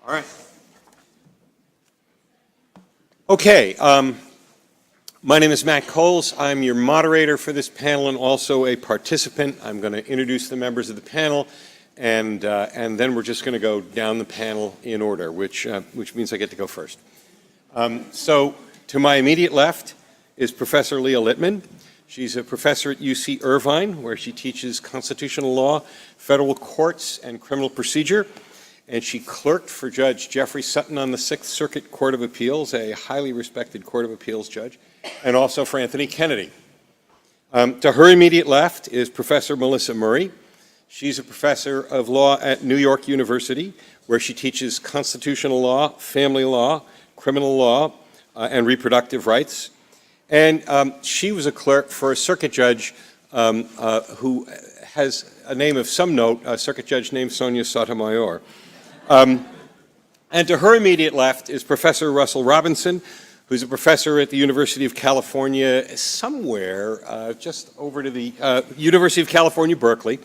All right. Okay. My name is Matt Coles. I'm your moderator for this panel and also a participant. I'm going to introduce the members of the panel, and then we're just going to go down the panel in order, which means I get to go first. So to my immediate left is Professor Leah Litman. She's a professor at UC Irvine, where she teaches constitutional law, federal courts, and criminal procedure. And she clerked for Judge Jeffrey Sutton on the Sixth Circuit Court of Appeals, a highly respected Court of Appeals judge, and also for Anthony Kennedy. To her immediate left is Professor Melissa Murray. She's a professor of law at New York University, where she teaches constitutional law, family law, criminal law, and reproductive rights. And she was a clerk for a circuit judge who has a name of some note, a circuit judge named Sonia Sotomayor. And to her immediate left is Professor Russell Robinson, who's a professor at the University of California, somewhere just over to the University of California, Berkeley,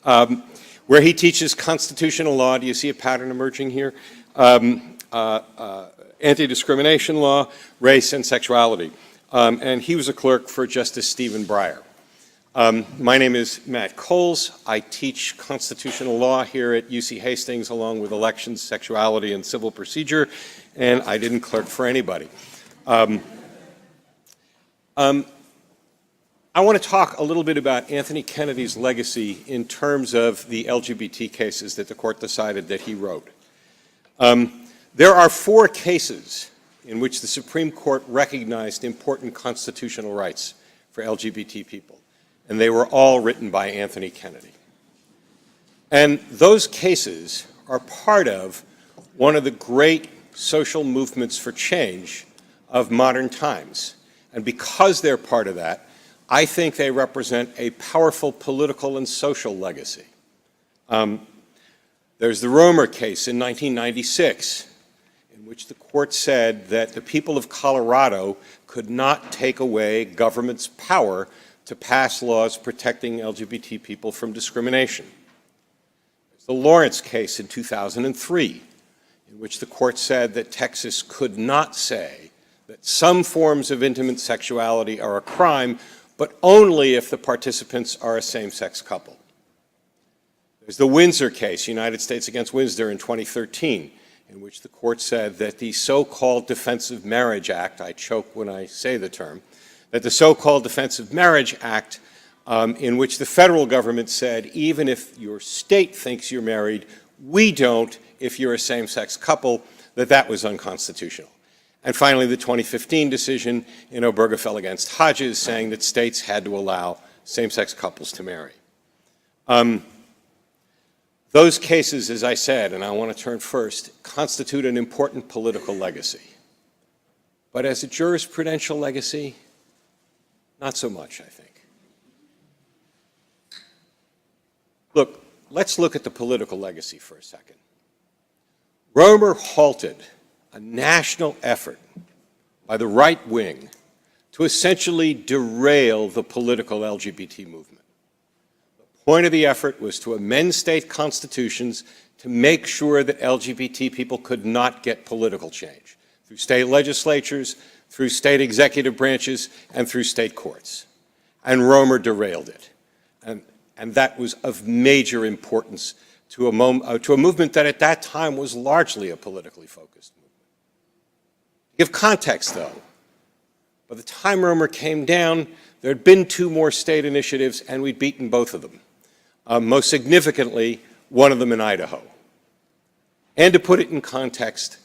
where he teaches constitutional law. Do you see a pattern emerging here? Anti-discrimination law, race, and sexuality. And he was a clerk for Justice Stephen Breyer. My name is Matt Coles. I teach constitutional law here at UC Hastings, along with elections, sexuality, and civil procedure, and I didn't clerk for anybody. I want to talk a little bit about Anthony Kennedy's legacy in terms of the LGBT cases that the court decided that he wrote. There are 4 cases in which the Supreme Court recognized important constitutional rights for LGBT people, and they were all written by Anthony Kennedy. And those cases are part of one of the great social movements for change of modern times. And because they're part of that, I think they represent a powerful political and social legacy. There's the Romer case in 1996, in which the court said that the people of Colorado could not take away government's power to pass laws protecting LGBT people from discrimination. There's the Lawrence case in 2003, in which the court said that Texas could not say that some forms of intimate sexuality are a crime, but only if the participants are a same-sex couple. There's the Windsor case, United States against Windsor in 2013, in which the court said that the so-called Defense of Marriage Act, I choke when I say the term, that the so-called Defense of Marriage Act, in which the federal government said, even if your state thinks you're married, we don't if you're a same-sex couple, that was unconstitutional. And finally, the 2015 decision in Obergefell against Hodges, saying that states had to allow same-sex couples to marry. Those cases, as I said, and I want to turn first, constitute an important political legacy. But as a jurisprudential legacy, not so much, I think. Look, let's look at the political legacy for a second. Romer halted a national effort by the right wing to essentially derail the political LGBT movement. The point of the effort was to amend state constitutions to make sure that LGBT people could not get political change through state legislatures, through state executive branches, and through state courts. And Romer derailed it. And that was of major importance to a movement that at that time was largely a politically focused movement. To give context, though, by the time Romer came down, there had been 2 more state initiatives, and we'd beaten both of them. Most significantly, one of them in Idaho. And to put it in context,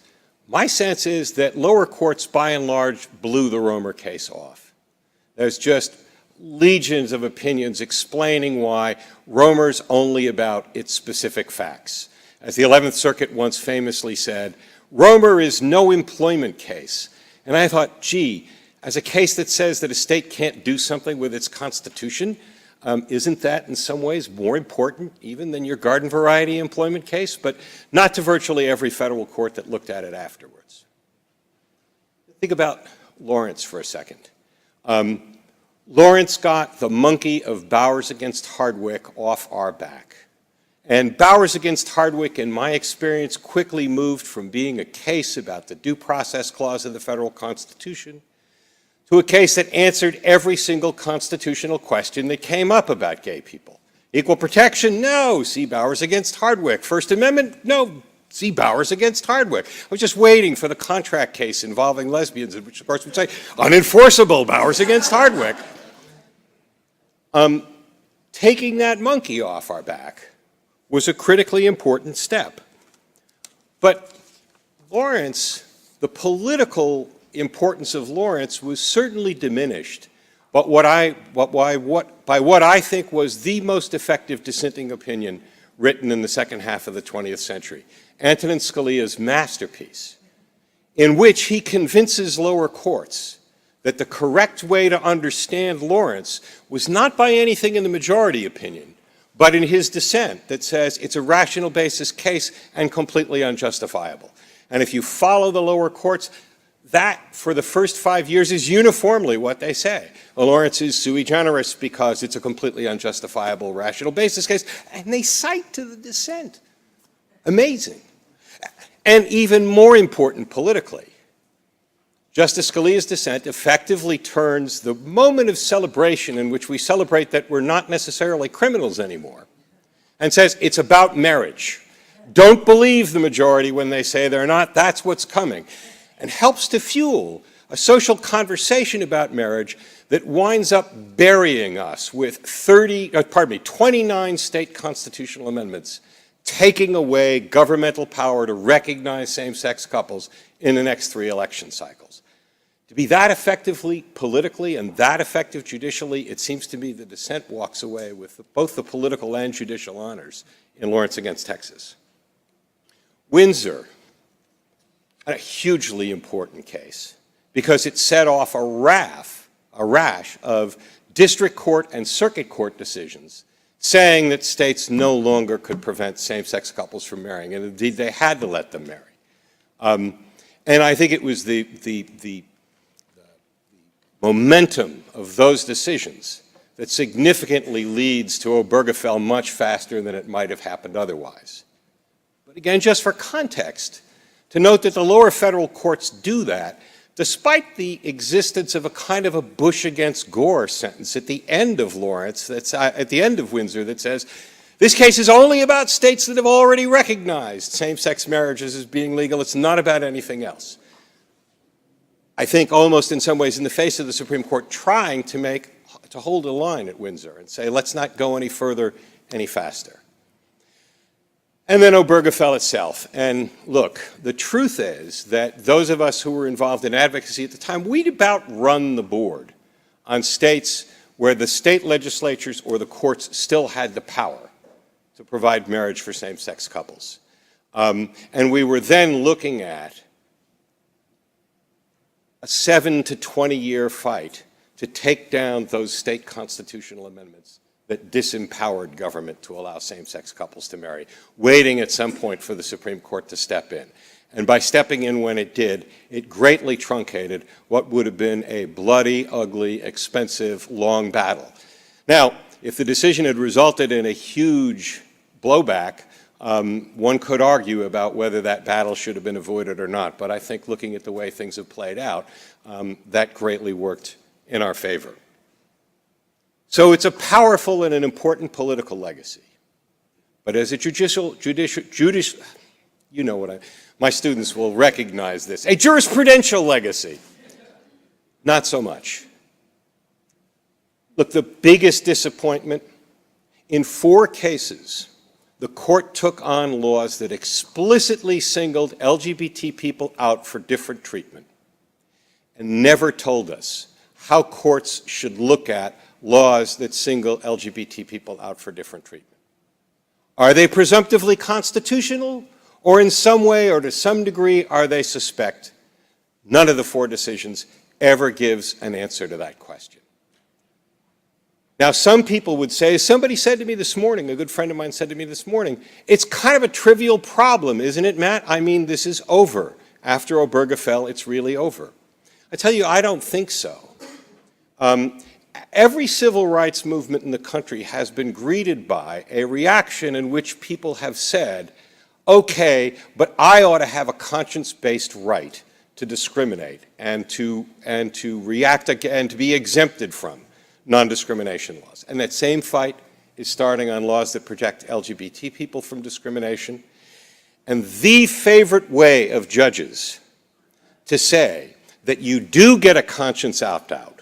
my sense is that lower courts, by and large, blew the Romer case off. There's just legions of opinions explaining why Romer's only about its specific facts. As the 11th Circuit once famously said, Romer is no employment case. And I thought, gee, as a case that says that a state can't do something with its constitution, isn't that in some ways more important even than your garden variety employment case? But not to virtually every federal court that looked at it afterwards. Think about Lawrence for a second. Lawrence got the monkey of Bowers against Hardwick off our back. And Bowers against Hardwick, in my experience, quickly moved from being a case about the Due Process Clause of the federal Constitution to a case that answered every single constitutional question that came up about gay people. Equal protection? No. See Bowers against Hardwick. First Amendment? No. See Bowers against Hardwick. I was just waiting for the contract case involving lesbians, which of course would say, unenforceable, Bowers against Hardwick. Taking that monkey off our back was a critically important step. But Lawrence, the political importance of Lawrence was certainly diminished by what I think was the most effective dissenting opinion written in the second half of the 20th century, Antonin Scalia's masterpiece, in which he convinces lower courts that the correct way to understand Lawrence was not by anything in the majority opinion, but in his dissent that says it's a rational basis case and completely unjustifiable. And if you follow the lower courts, that, for the first 5 years, is uniformly what they say. Well, Lawrence is sui generis because it's a completely unjustifiable rational basis case, and they cite to the dissent. Amazing. And even more important politically, Justice Scalia's dissent effectively turns the moment of celebration in which we celebrate that we're not necessarily criminals anymore and says it's about marriage. Don't believe the majority when they say they're not. That's what's coming. And helps to fuel a social conversation about marriage that winds up burying us with 29 state constitutional amendments taking away governmental power to recognize same-sex couples in the next 3 election cycles. To be that effectively politically and that effective judicially, it seems to me the dissent walks away with both the political and judicial honors in Lawrence against Texas. Windsor, a hugely important case because it set off a rash of district court and circuit court decisions saying that states no longer could prevent same-sex couples from marrying, and indeed they had to let them marry. And I think it was the momentum of those decisions that significantly leads to Obergefell much faster than it might have happened otherwise. But again, just for context, to note that the lower federal courts do that despite the existence of a kind of a Bush against Gore sentence at the end of Lawrence, that's at the end of Windsor, that says, this case is only about states that have already recognized same-sex marriages as being legal. It's not about anything else. I think almost in some ways in the face of the Supreme Court trying to hold a line at Windsor and say, let's not go any further, any faster. And then Obergefell itself. And look, the truth is that those of us who were involved in advocacy at the time, we'd about run the board on states where the state legislatures or the courts still had the power to provide marriage for same-sex couples. And we were then looking at a 7 to 20-year fight to take down those state constitutional amendments that disempowered government to allow same-sex couples to marry, waiting at some point for the Supreme Court to step in. And by stepping in when it did, it greatly truncated what would have been a bloody, ugly, expensive, long battle. Now, if the decision had resulted in a huge blowback, one could argue about whether that battle should have been avoided or not, but I think looking at the way things have played out, that greatly worked in our favor. So it's a powerful and an important political legacy. But as a my students will recognize this, a jurisprudential legacy, not so much. Look, the biggest disappointment, in 4 cases, the court took on laws that explicitly singled LGBT people out for different treatment and never told us how courts should look at laws that single LGBT people out for different treatment. Are they presumptively constitutional, or in some way or to some degree are they suspect? None of the 4 decisions ever gives an answer to that question. Now, some people would say, somebody said to me this morning, a good friend of mine said to me this morning, it's kind of a trivial problem, isn't it, Matt? I mean, this is over. After Obergefell, it's really over. I tell you, I don't think so. every civil rights movement in the country has been greeted by a reaction in which people have said, okay, but I ought to have a conscience-based right to discriminate and to react and to be exempted from non-discrimination laws. And that same fight is starting on laws that protect LGBT people from discrimination. And the favorite way of judges to say that you do get a conscience opt-out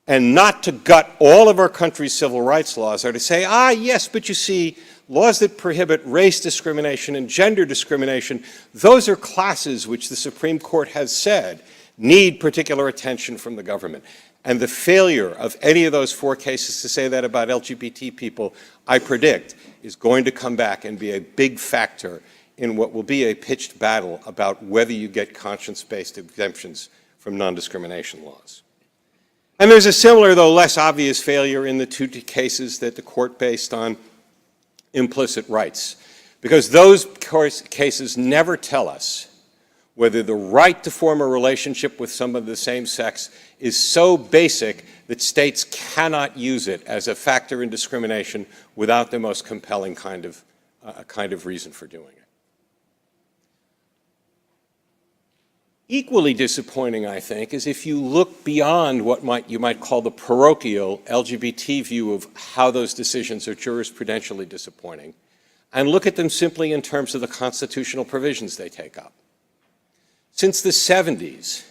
and not to gut all of our country's civil rights laws are to say, yes, but you see, laws that prohibit race discrimination and gender discrimination, those are classes which the Supreme Court has said need particular attention from the government. And the failure of any of those 4 cases to say that about LGBT people, I predict, is going to come back and be a big factor in what will be a pitched battle about whether you get conscience-based exemptions from non-discrimination laws. And there's a similar, though less obvious, failure in the 2 cases that the court based on implicit rights, because those cases never tell us whether the right to form a relationship with someone of the same sex is so basic that states cannot use it as a factor in discrimination without the most compelling kind of reason for doing it. Equally disappointing, I think, is if you look beyond what you might call the parochial LGBT view of how those decisions are jurisprudentially disappointing, and look at them simply in terms of the constitutional provisions they take up. Since the 70s,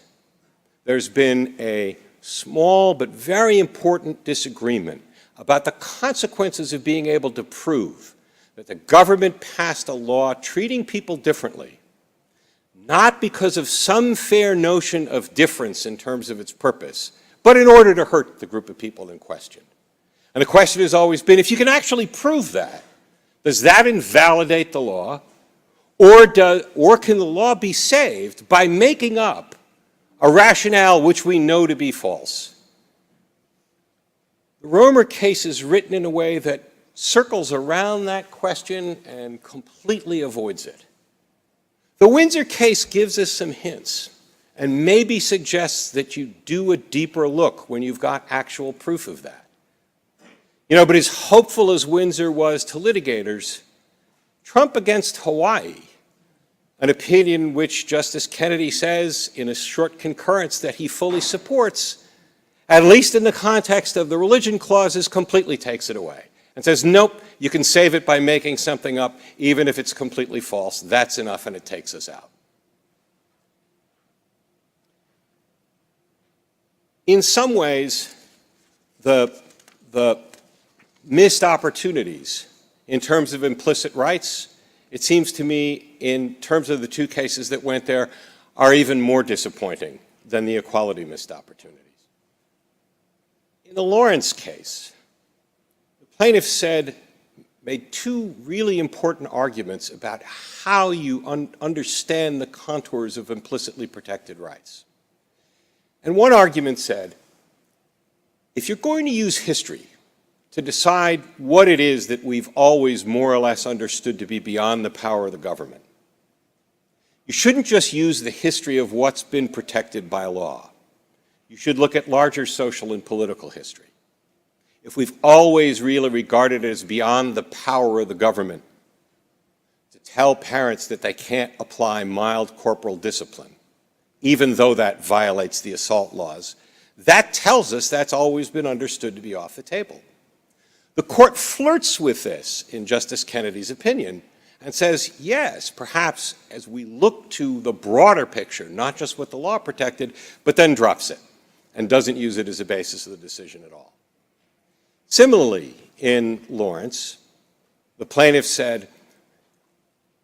there's been a small but very important disagreement about the consequences of being able to prove that the government passed a law treating people differently, not because of some fair notion of difference in terms of its purpose, but in order to hurt the group of people in question. And the question has always been, if you can actually prove that, does that invalidate the law, or can the law be saved by making up a rationale which we know to be false? The Romer case is written in a way that circles around that question and completely avoids it. The Windsor case gives us some hints and maybe suggests that you do a deeper look when you've got actual proof of that. But as hopeful as Windsor was to litigators, Trump against Hawaii, an opinion which Justice Kennedy says in a short concurrence that he fully supports, at least in the context of the religion clauses, completely takes it away and says, nope, you can save it by making something up, even if it's completely false. That's enough, and it takes us out. In some ways, the missed opportunities in terms of implicit rights, it seems to me, in terms of the 2 cases that went there, are even more disappointing than the equality missed opportunities. In the Lawrence case, plaintiffs made 2 really important arguments about how you understand the contours of implicitly protected rights. And one argument said, if you're going to use history to decide what it is that we've always more or less understood to be beyond the power of the government, you shouldn't just use the history of what's been protected by law. You should look at larger social and political history. If we've always really regarded it as beyond the power of the government to tell parents that they can't apply mild corporal discipline, even though that violates the assault laws, that tells us that's always been understood to be off the table. The court flirts with this in Justice Kennedy's opinion and says, yes, perhaps as we look to the broader picture, not just what the law protected, but then drops it and doesn't use it as a basis of the decision at all. Similarly, in Lawrence, the plaintiff said,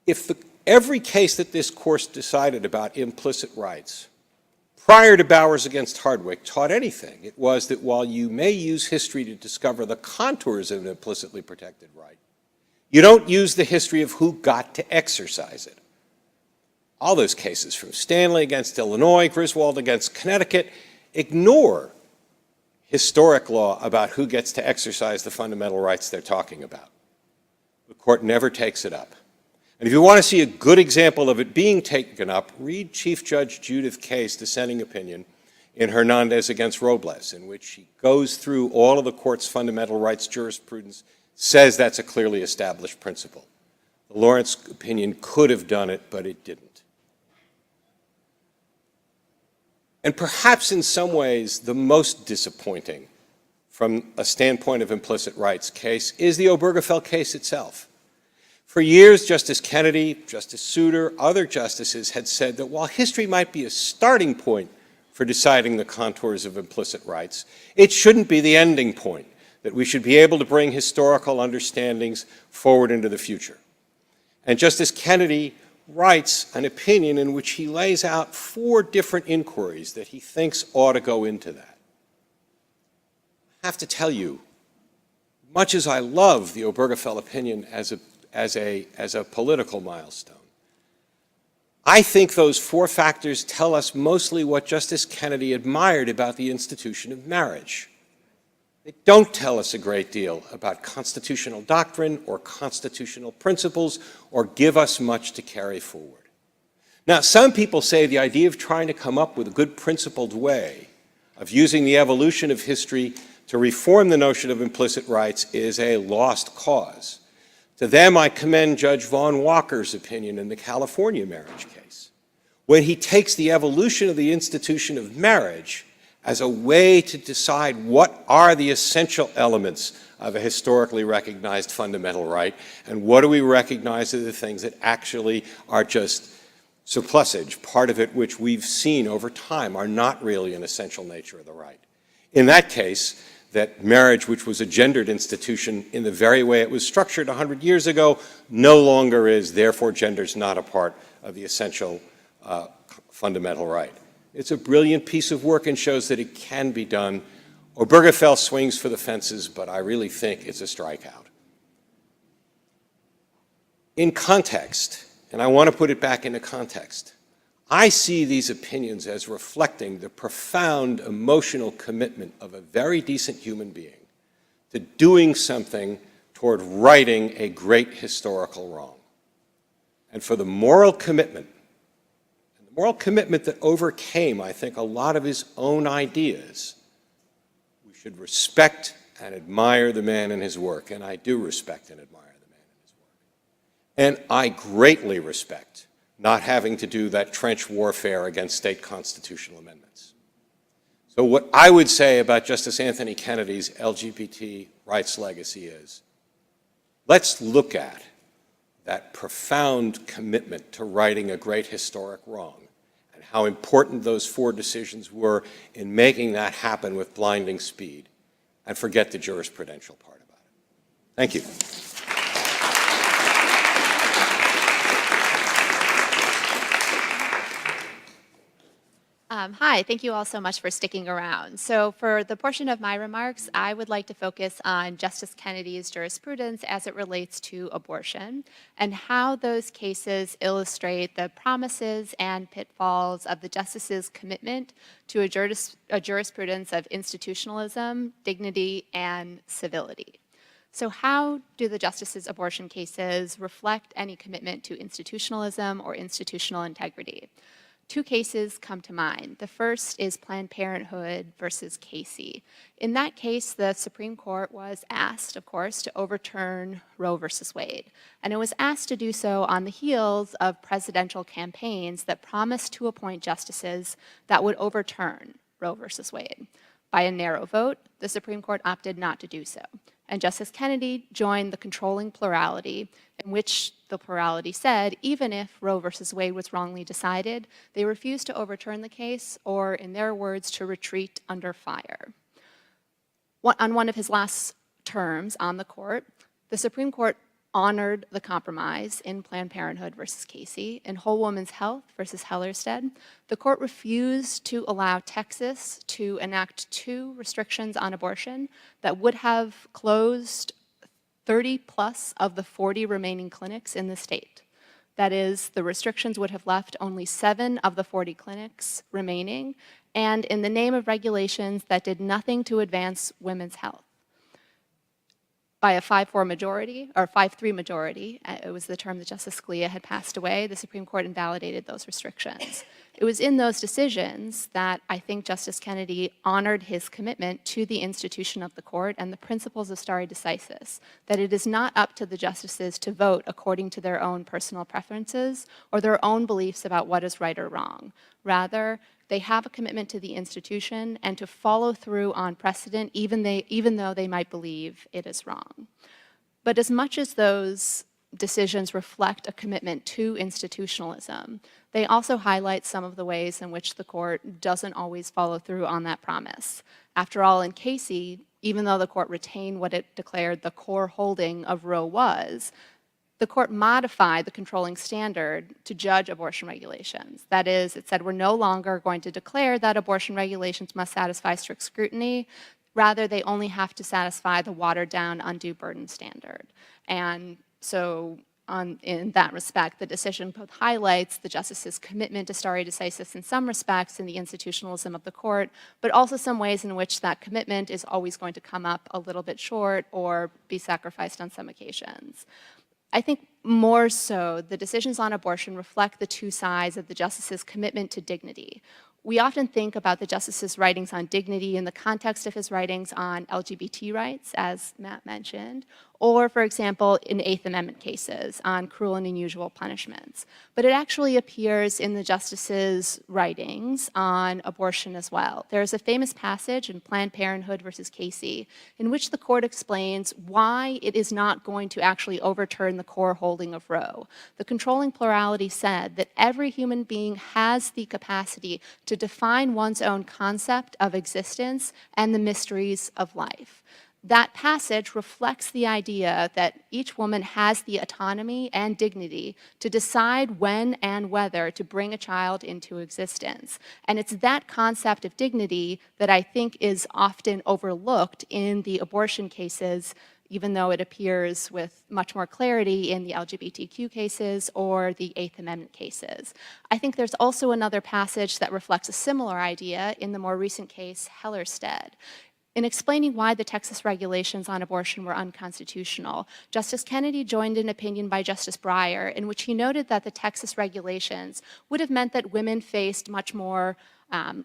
if every case that this court decided about implicit rights prior to Bowers against Hardwick taught anything, it was that while you may use history to discover the contours of an implicitly protected right, you don't use the history of who got to exercise it. All those cases, from Stanley against Illinois, Griswold against Connecticut, ignore historic law about who gets to exercise the fundamental rights they're talking about. The court never takes it up. And if you want to see a good example of it being taken up, read Chief Judge Judith Kaye's dissenting opinion in Hernandez against Robles, in which she goes through all of the court's fundamental rights jurisprudence, says that's a clearly established principle. The Lawrence opinion could have done it, but it didn't. And perhaps in some ways, the most disappointing from a standpoint of implicit rights case is the Obergefell case itself. For years, Justice Kennedy, Justice Souter, other justices had said that while history might be a starting point for deciding the contours of implicit rights, it shouldn't be the ending point, that we should be able to bring historical understandings forward into the future. And Justice Kennedy writes an opinion in which he lays out 4 different inquiries that he thinks ought to go into that. I have to tell you, much as I love the Obergefell opinion as a political milestone, I think those 4 factors tell us mostly what Justice Kennedy admired about the institution of marriage. They don't tell us a great deal about constitutional doctrine or constitutional principles or give us much to carry forward. Now, some people say the idea of trying to come up with a good principled way of using the evolution of history to reform the notion of implicit rights is a lost cause. To them, I commend Judge Vaughn Walker's opinion in the California marriage case, when he takes the evolution of the institution of marriage as a way to decide what are the essential elements of a historically recognized fundamental right, and what do we recognize are the things that actually are just surplusage, part of it which we've seen over time are not really an essential nature of the right. In that case, that marriage, which was a gendered institution in the very way it was structured 100 years ago, no longer is, therefore gender's not a part of the essential fundamental right. It's a brilliant piece of work and shows that it can be done. Obergefell swings for the fences, but I really think it's a strikeout. In context, and I want to put it back into context, I see these opinions as reflecting the profound emotional commitment of a very decent human being to doing something toward righting a great historical wrong. And for the moral commitment that overcame, I think, a lot of his own ideas, we should respect and admire the man and his work, and I do respect and admire the man and his work. And I greatly respect not having to do that trench warfare against state constitutional amendments. So what I would say about Justice Anthony Kennedy's LGBT rights legacy is, let's look at that profound commitment to righting a great historic wrong and how important those 4 decisions were in making that happen with blinding speed, and forget the jurisprudential part about it. Thank you. Hi, thank you all so much for sticking around. So for the portion of my remarks, I would like to focus on Justice Kennedy's jurisprudence as it relates to abortion and how those cases illustrate the promises and pitfalls of the justice's commitment to a jurisprudence of institutionalism, dignity, and civility. So how do the justice's abortion cases reflect any commitment to institutionalism or institutional integrity? 2 cases come to mind. The first is Planned Parenthood versus Casey. In that case, the Supreme Court was asked, of course, to overturn Roe versus Wade. And it was asked to do so on the heels of presidential campaigns that promised to appoint justices that would overturn Roe versus Wade. By a narrow vote, the Supreme Court opted not to do so. And Justice Kennedy joined the controlling plurality, in which the plurality said, even if Roe versus Wade was wrongly decided, they refused to overturn the case, or in their words, to retreat under fire. On one of his last terms on the court, the Supreme Court honored the compromise in Planned Parenthood versus Casey. In Whole Woman's Health versus Hellerstedt, the court refused to allow Texas to enact 2 restrictions on abortion that would have closed 30 plus of the 40 remaining clinics in the state. That is, the restrictions would have left only 7 of the 40 clinics remaining, and in the name of regulations that did nothing to advance women's health. By a 5-4 majority, or 5-3 majority, it was the term that Justice Leah had passed away, the Supreme Court invalidated those restrictions. It was in those decisions that I think Justice Kennedy honored his commitment to the institution of the court and the principles of stare decisis, that it is not up to the justices to vote according to their own personal preferences or their own beliefs about what is right or wrong. Rather, they have a commitment to the institution and to follow through on precedent even though they might believe it is wrong. But as much as those decisions reflect a commitment to institutionalism, they also highlight some of the ways in which the court doesn't always follow through on that promise. After all, in Casey, even though the court retained what it declared the core holding of Roe was, the court modified the controlling standard to judge abortion regulations. That is, it said we're no longer going to declare that abortion regulations must satisfy strict scrutiny. Rather, they only have to satisfy the watered-down undue burden standard. And so in that respect, the decision both highlights the justice's commitment to stare decisis in some respects in the institutionalism of the court, but also some ways in which that commitment is always going to come up a little bit short or be sacrificed on some occasions. I think more so, the decisions on abortion reflect the two sides of the justice's commitment to dignity. We often think about the justice's writings on dignity in the context of his writings on LGBT rights, as Matt mentioned, or, for example, in Eighth Amendment cases on cruel and unusual punishments. But it actually appears in the justice's writings on abortion as well. There's a famous passage in Planned Parenthood versus Casey in which the court explains why it is not going to actually overturn the core holding of Roe. The controlling plurality said that every human being has the capacity to define one's own concept of existence and the mysteries of life. That passage reflects the idea that each woman has the autonomy and dignity to decide when and whether to bring a child into existence. And it's that concept of dignity that I think is often overlooked in the abortion cases, even though it appears with much more clarity in the LGBTQ cases or the Eighth Amendment cases. I think there's also another passage that reflects a similar idea in the more recent case, Hellerstedt. In explaining why the Texas regulations on abortion were unconstitutional, Justice Kennedy joined an opinion by Justice Breyer in which he noted that the Texas regulations would have meant that women faced much more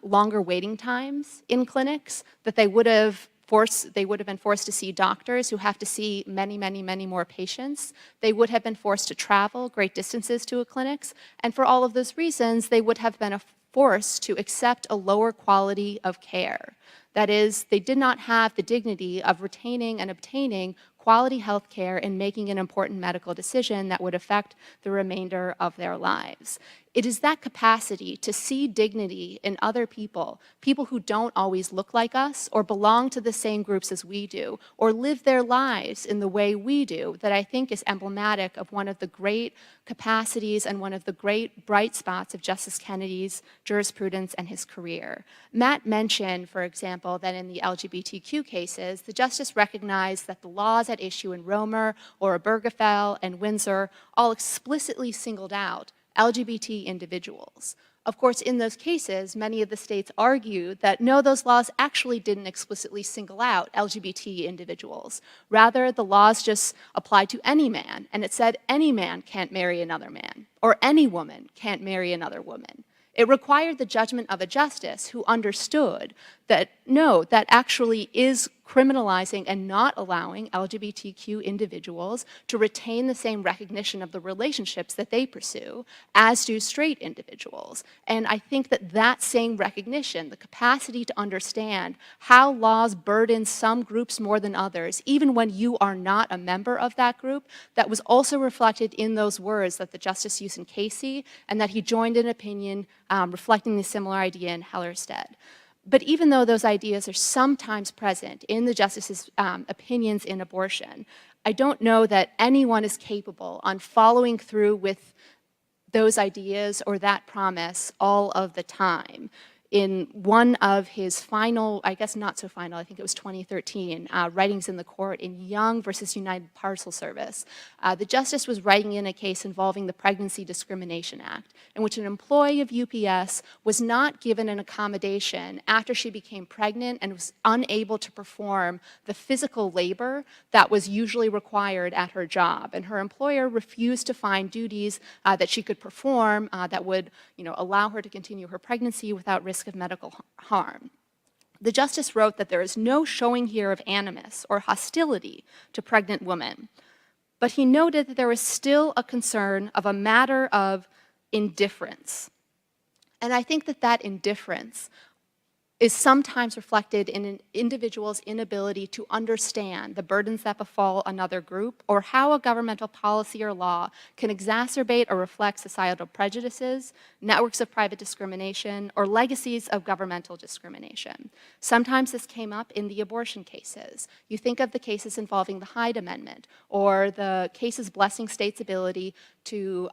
longer waiting times in clinics, that they would have been forced to see doctors who have to see many, many, many more patients. They would have been forced to travel great distances to clinics. And for all of those reasons, they would have been forced to accept a lower quality of care. That is, they did not have the dignity of retaining and obtaining quality health care and making an important medical decision that would affect the remainder of their lives. It is that capacity to see dignity in other people, people who don't always look like us or belong to the same groups as we do, or live their lives in the way we do, that I think is emblematic of one of the great capacities and one of the great bright spots of Justice Kennedy's jurisprudence and his career. Matt mentioned, for example, that in the LGBTQ cases, the justice recognized that the laws at issue in Romer or Obergefell and Windsor all explicitly singled out LGBT individuals. Of course, in those cases, many of the states argued that no, those laws actually didn't explicitly single out LGBT individuals. Rather, the laws just applied to any man, and it said any man can't marry another man, or any woman can't marry another woman. It required the judgment of a justice who understood that, no, that actually is criminalizing and not allowing LGBTQ individuals to retain the same recognition of the relationships that they pursue as do straight individuals. And I think that that same recognition, the capacity to understand how laws burden some groups more than others, even when you are not a member of that group, that was also reflected in those words that the justice used in Casey and that he joined an opinion reflecting the similar idea in Hellerstedt. But even though those ideas are sometimes present in the justice's opinions in abortion, I don't know that anyone is capable on following through with those ideas or that promise all of the time. in one of his final, I guess not so final, I think it was 2013, writings in the court in Young versus United Parcel Service, the justice was writing in a case involving the Pregnancy Discrimination Act, in which an employee of UPS was not given an accommodation after she became pregnant and was unable to perform the physical labor that was usually required at her job. And her employer refused to find duties that she could perform that would, allow her to continue her pregnancy without risk of medical harm. The justice wrote that there is no showing here of animus or hostility to pregnant women, but he noted that there was still a concern of a matter of indifference. And I think that that indifference is sometimes reflected in an individual's inability to understand the burdens that befall another group, or how a governmental policy or law can exacerbate or reflect societal prejudices, networks of private discrimination, or legacies of governmental discrimination. Sometimes this came up in the abortion cases. You think of the cases involving the Hyde Amendment, or the cases blessing states' ability to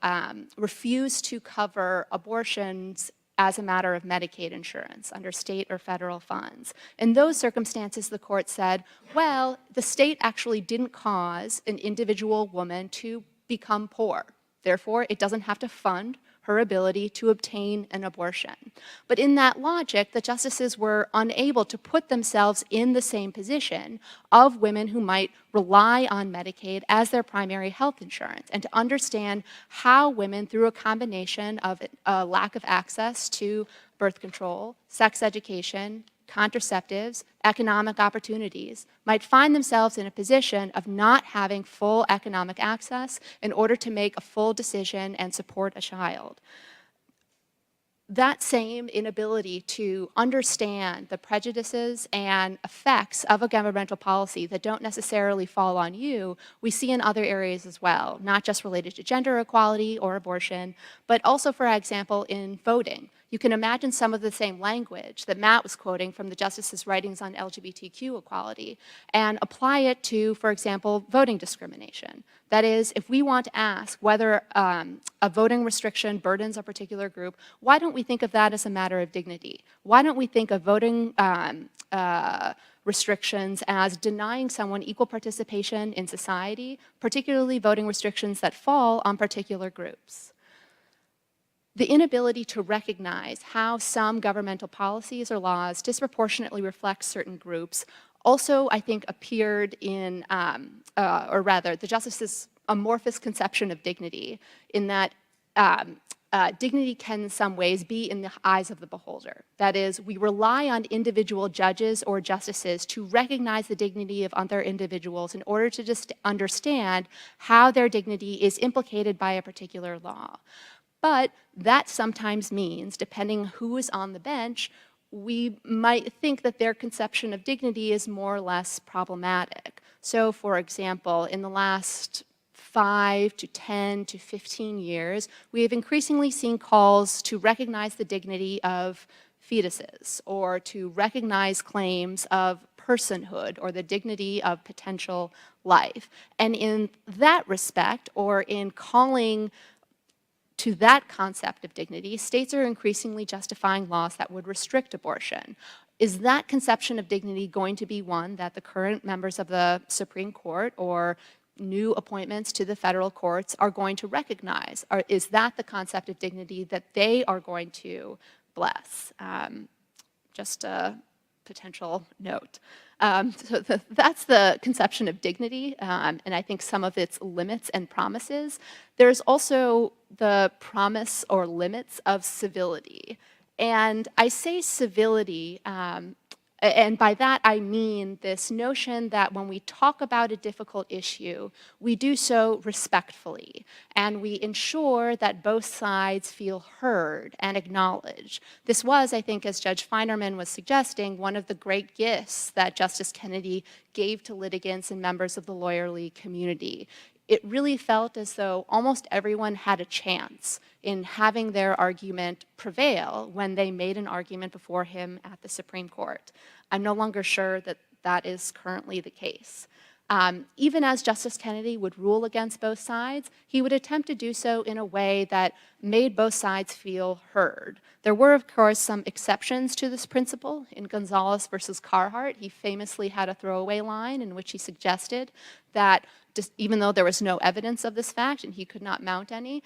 refuse to cover abortions as a matter of Medicaid insurance under state or federal funds. In those circumstances, the court said, well, the state actually didn't cause an individual woman to become poor. Therefore, it doesn't have to fund her ability to obtain an abortion. But in that logic, the justices were unable to put themselves in the same position of women who might rely on Medicaid as their primary health insurance, and to understand how women, through a combination of a lack of access to birth control, sex education, contraceptives, economic opportunities, might find themselves in a position of not having full economic access in order to make a full decision and support a child. That same inability to understand the prejudices and effects of a governmental policy that don't necessarily fall on you, we see in other areas as well, not just related to gender equality or abortion, but also, for example, in voting. You can imagine some of the same language that Matt was quoting from the justices' writings on LGBTQ equality and apply it to, for example, voting discrimination. That is, if we want to ask whether a voting restriction burdens a particular group, why don't we think of that as a matter of dignity? Why don't we think of voting restrictions as denying someone equal participation in society, particularly voting restrictions that fall on particular groups? The inability to recognize how some governmental policies or laws disproportionately reflect certain groups also, I think, appeared in, or rather, the justices' amorphous conception of dignity, in that dignity can in some ways be in the eyes of the beholder. That is, we rely on individual judges or justices to recognize the dignity of other individuals in order to just understand how their dignity is implicated by a particular law. But that sometimes means, depending who is on the bench, we might think that their conception of dignity is more or less problematic. So, for example, in the last 5 to 10 to 15 years, we have increasingly seen calls to recognize the dignity of fetuses, or to recognize claims of personhood or the dignity of potential life. And in that respect, or in calling to that concept of dignity, states are increasingly justifying laws that would restrict abortion. Is that conception of dignity going to be one that the current members of the Supreme Court or new appointments to the federal courts are going to recognize? Or is that the concept of dignity that they are going to bless? Just a potential note. That's the conception of dignity, and I think some of its limits and promises. There's also the promise or limits of civility. And I say civility, and by that I mean this notion that when we talk about a difficult issue, we do so respectfully, and we ensure that both sides feel heard and acknowledged. This was, I think, as Judge Feinerman was suggesting, one of the great gifts that Justice Kennedy gave to litigants and members of the lawyerly community. It really felt as though almost everyone had a chance in having their argument prevail when they made an argument before him at the Supreme Court. I'm no longer sure that that is currently the case. Even as Justice Kennedy would rule against both sides, he would attempt to do so in a way that made both sides feel heard. There were, of course, some exceptions to this principle. In Gonzalez versus Carhart, he famously had a throwaway line in which he suggested that even though there was no evidence of this fact and he could not mount any,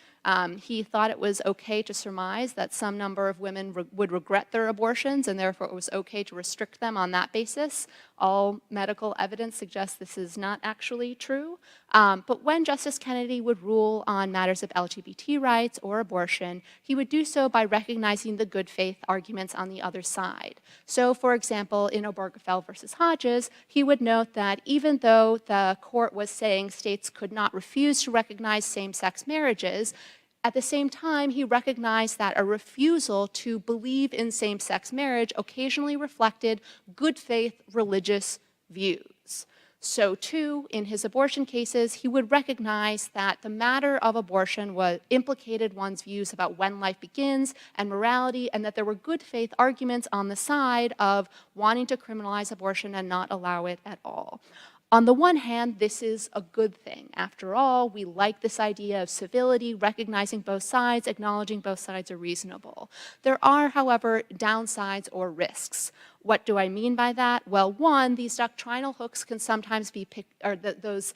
he thought it was okay to surmise that some number of women would regret their abortions and therefore it was okay to restrict them on that basis. All medical evidence suggests this is not actually true. But when Justice Kennedy would rule on matters of LGBT rights or abortion, he would do so by recognizing the good faith arguments on the other side. So, for example, in Obergefell versus Hodges, he would note that even though the court was saying states could not refuse to recognize same-sex marriages, at the same time, he recognized that a refusal to believe in same-sex marriage occasionally reflected good faith religious views. So too, in his abortion cases, he would recognize that the matter of abortion implicated one's views about when life begins and morality, and that there were good faith arguments on the side of wanting to criminalize abortion and not allow it at all. On the one hand, this is a good thing. After all, we like this idea of civility, recognizing both sides, acknowledging both sides are reasonable. There are, however, downsides or risks. What do I mean by that? Well, one, these doctrinal hooks can sometimes be picked, or those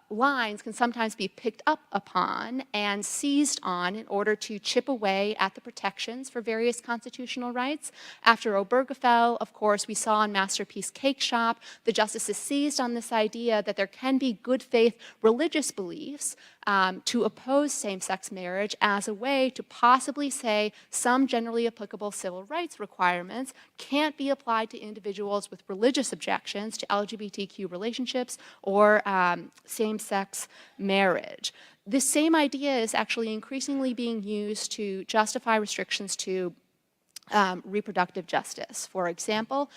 lines can sometimes be picked up upon and seized on in order to chip away at the protections for various constitutional rights. After Obergefell, of course, we saw in Masterpiece Cake Shop, the justices seized on this idea that there can be good faith religious beliefs to oppose same-sex marriage as a way to possibly say some generally applicable civil rights requirements can't be applied to individuals with religious objections to LGBTQ relationships or same-sex marriage. This same idea is actually increasingly being used to justify restrictions to reproductive justice. For example,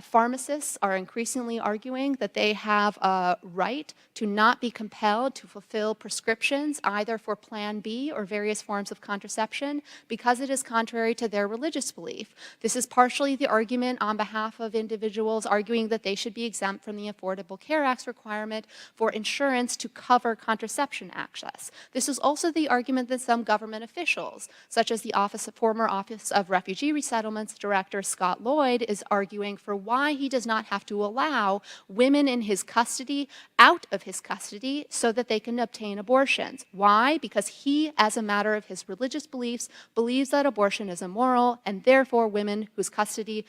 pharmacists are increasingly arguing that they have a right to not be compelled to fulfill prescriptions either for Plan B or various forms of contraception because it is contrary to their religious belief. This is partially the argument on behalf of individuals arguing that they should be exempt from the Affordable Care Act's requirement for insurance to cover contraception access. This is also the argument that some government officials, such as the former Office of Refugee Resettlements Director Scott Lloyd, is arguing for why he does not have to allow women in his custody out of his custody so that they can obtain abortions. Why? Because he, as a matter of his religious beliefs, believes that abortion is immoral, and therefore women whose custody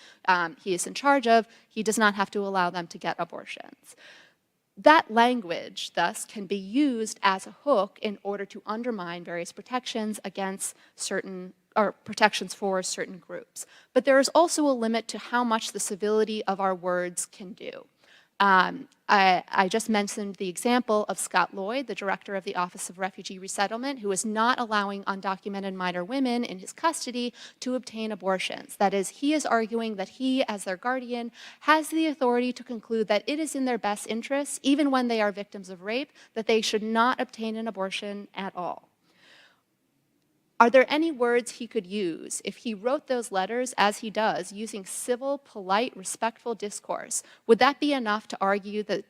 he is in charge of, he does not have to allow them to get abortions. That language, thus, can be used as a hook in order to undermine various protections against certain or protections for certain groups. But there is also a limit to how much the civility of our words can do. I just mentioned the example of Scott Lloyd, the director of the Office of Refugee Resettlement, who is not allowing undocumented minor women in his custody to obtain abortions. That is, he is arguing that he, as their guardian, has the authority to conclude that it is in their best interests, even when they are victims of rape, that they should not obtain an abortion at all. Are there any words he could use if he wrote those letters, as he does, using civil, polite, respectful discourse? Would that be enough to argue that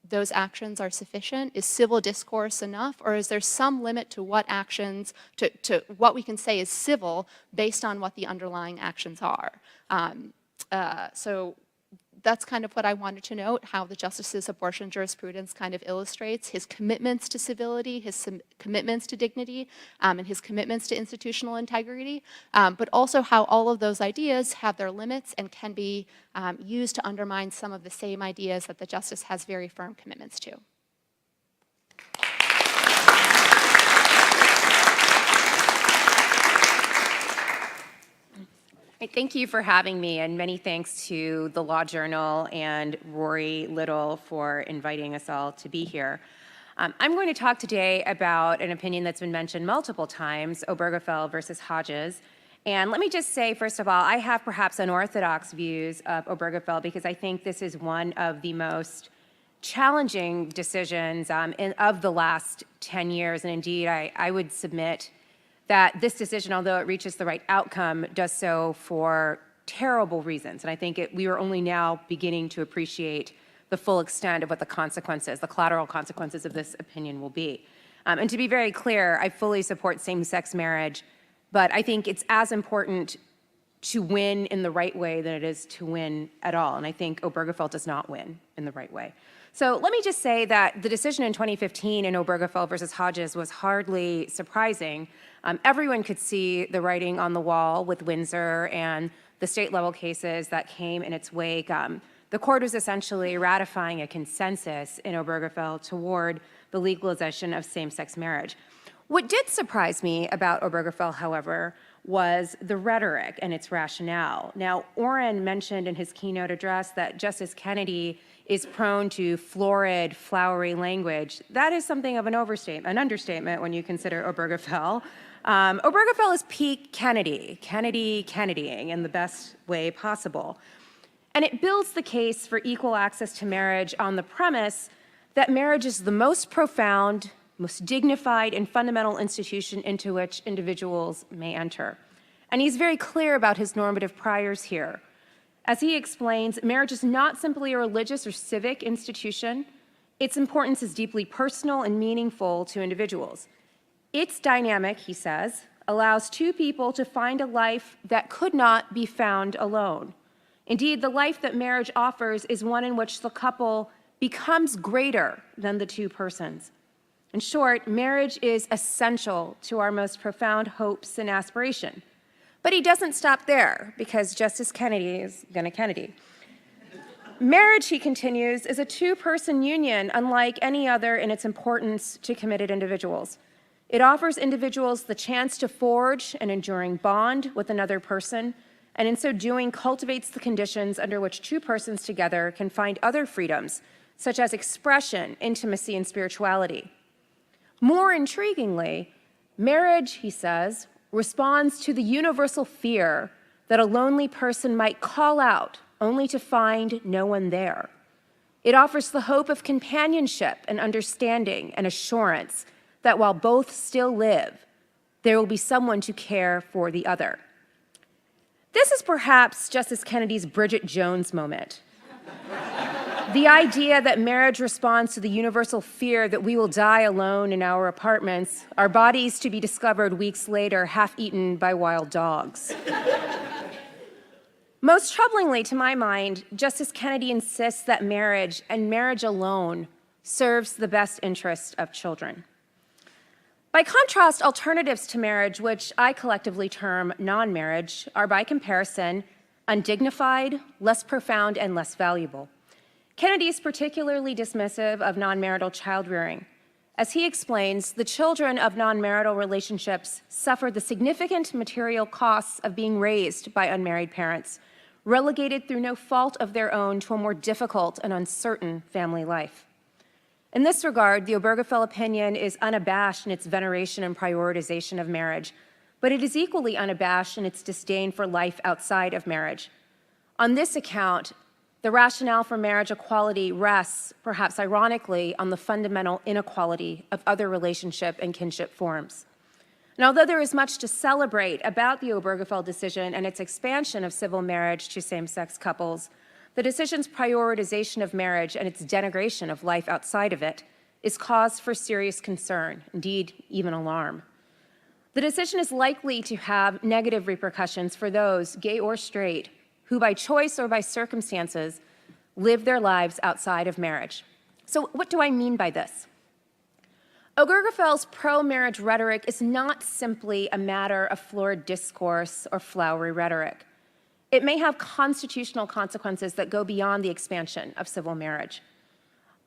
those actions are sufficient? Is civil discourse enough? Or is there some limit to what actions, to what we can say is civil based on what the underlying actions are? So that's kind of what I wanted to note, how the justice's abortion jurisprudence kind of illustrates his commitments to civility, his commitments to dignity, and his commitments to institutional integrity, but also how all of those ideas have their limits and can be used to undermine some of the same ideas that the justice has very firm commitments to. Thank you for having me, and many thanks to the Law Journal and Rory Little for inviting us all to be here. I'm going to talk today about an opinion that's been mentioned multiple times, Obergefell versus Hodges. And let me just say, first of all, I have perhaps unorthodox views of Obergefell because I think this is one of the most challenging decisions of the last 10 years. And indeed, I would submit that this decision, although it reaches the right outcome, does so for terrible reasons. And I think we are only now beginning to appreciate the full extent of what the consequences, the collateral consequences of this opinion will be. And to be very clear, I fully support same-sex marriage, but I think it's as important to win in the right way than it is to win at all. And I think Obergefell does not win in the right way. So let me just say that the decision in 2015 in Obergefell versus Hodges was hardly surprising. Everyone could see the writing on the wall with Windsor and the state-level cases that came in its wake. The court was essentially ratifying a consensus in Obergefell toward the legalization of same-sex marriage. What did surprise me about Obergefell, however, was the rhetoric and its rationale. Now, Orrin mentioned in his keynote address that Justice Kennedy is prone to florid, flowery language. That is something of an understatement when you consider Obergefell. Obergefell is peak Kennedying in the best way possible. And it builds the case for equal access to marriage on the premise that marriage is the most profound, most dignified and fundamental institution into which individuals may enter. And he's very clear about his normative priors here. As he explains, marriage is not simply a religious or civic institution. Its importance is deeply personal and meaningful to individuals. Its dynamic, he says, allows two people to find a life that could not be found alone. Indeed, the life that marriage offers is one in which the couple becomes greater than the two persons. In short, marriage is essential to our most profound hopes and aspiration. But he doesn't stop there, because Justice Kennedy is gonna Kennedy. Marriage, he continues, is a two-person union unlike any other in its importance to committed individuals. It offers individuals the chance to forge an enduring bond with another person, and in so doing cultivates the conditions under which two persons together can find other freedoms, such as expression, intimacy, and spirituality. More intriguingly, marriage, he says, responds to the universal fear that a lonely person might call out only to find no one there. It offers the hope of companionship and understanding and assurance that while both still live, there will be someone to care for the other. This is perhaps Justice Kennedy's Bridget Jones moment. The idea that marriage responds to the universal fear that we will die alone in our apartments, our bodies to be discovered weeks later half-eaten by wild dogs. Most troublingly to my mind, Justice Kennedy insists that marriage, and marriage alone, serves the best interest of children. By contrast, alternatives to marriage, which I collectively term non-marriage, are by comparison undignified, less profound, and less valuable. Kennedy is particularly dismissive of non-marital child-rearing. As he explains, the children of non-marital relationships suffer the significant material costs of being raised by unmarried parents, relegated through no fault of their own to a more difficult and uncertain family life. In this regard, the Obergefell opinion is unabashed in its veneration and prioritization of marriage, but it is equally unabashed in its disdain for life outside of marriage. On this account, the rationale for marriage equality rests, perhaps ironically, on the fundamental inequality of other relationship and kinship forms. And although there is much to celebrate about the Obergefell decision and its expansion of civil marriage to same-sex couples, the decision's prioritization of marriage and its denigration of life outside of it is cause for serious concern, indeed, even alarm. The decision is likely to have negative repercussions for those, gay or straight, who by choice or by circumstances live their lives outside of marriage. So what do I mean by this? Obergefell's pro-marriage rhetoric is not simply a matter of florid discourse or flowery rhetoric. It may have constitutional consequences that go beyond the expansion of civil marriage.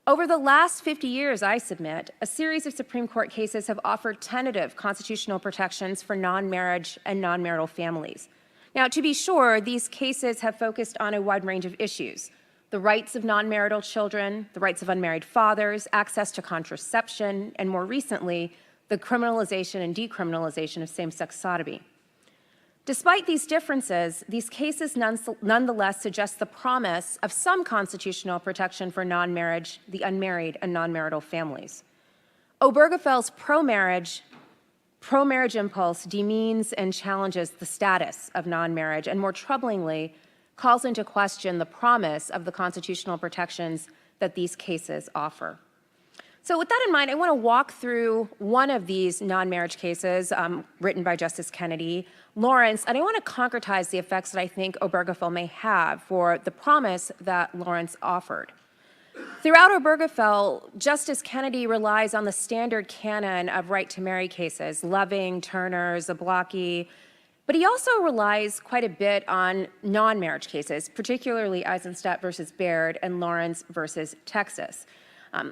Over the last 50 years, I submit, a series of Supreme Court cases have offered tentative constitutional protections for non-marriage and non-marital families. Now, to be sure, these cases have focused on a wide range of issues: the rights of non-marital children, the rights of unmarried fathers, access to contraception, and more recently, the criminalization and decriminalization of same-sex sodomy. Despite these differences, these cases nonetheless suggest the promise of some constitutional protection for non-marriage, the unmarried, and non-marital families. Obergefell's pro-marriage pro-marriage impulse demeans and challenges the status of non-marriage, and more troublingly, calls into question the promise of the constitutional protections that these cases offer. So with that in mind, I want to walk through one of these non-marriage cases written by Justice Kennedy, Lawrence, and I want to concretize the effects that I think Obergefell may have for the promise that Lawrence offered. Throughout Obergefell, Justice Kennedy relies on the standard canon of right-to-marry cases, Loving, Turner, Zablocki, but he also relies quite a bit on non-marriage cases, particularly Eisenstadt versus Baird and Lawrence versus Texas.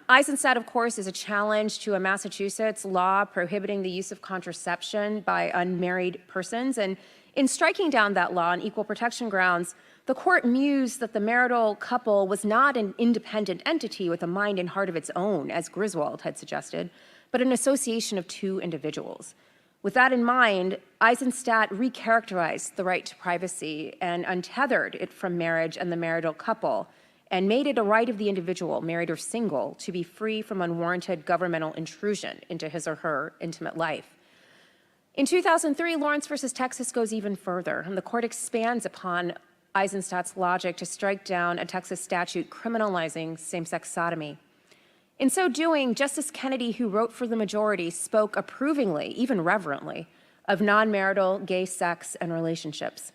Eisenstadt, of course, is a challenge to a Massachusetts law prohibiting the use of contraception by unmarried persons, and in striking down that law on equal protection grounds, the court mused that the marital couple was not an independent entity with a mind and heart of its own, as Griswold had suggested, but an association of two individuals. With that in mind, Eisenstadt recharacterized the right to privacy and untethered it from marriage and the marital couple, and made it a right of the individual, married or single, to be free from unwarranted governmental intrusion into his or her intimate life. In 2003, Lawrence versus Texas goes even further, and the court expands upon Eisenstadt's logic to strike down a Texas statute criminalizing same-sex sodomy. In so doing, Justice Kennedy, who wrote for the majority, spoke approvingly, even reverently, of non-marital gay sex and relationships.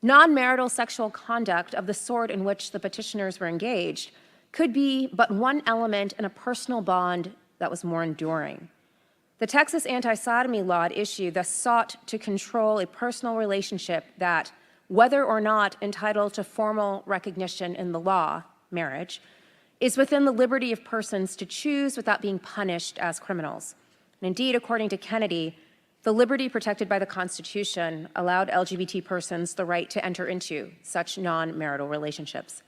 Non-marital sexual conduct of the sort in which the petitioners were engaged could be but one element in a personal bond that was more enduring. The Texas anti-sodomy law at issue thus sought to control a personal relationship that, whether or not entitled to formal recognition in the law, marriage, is within the liberty of persons to choose without being punished as criminals. And indeed, according to Kennedy, the liberty protected by the Constitution allowed LGBT persons the right to enter into such non-marital relationships.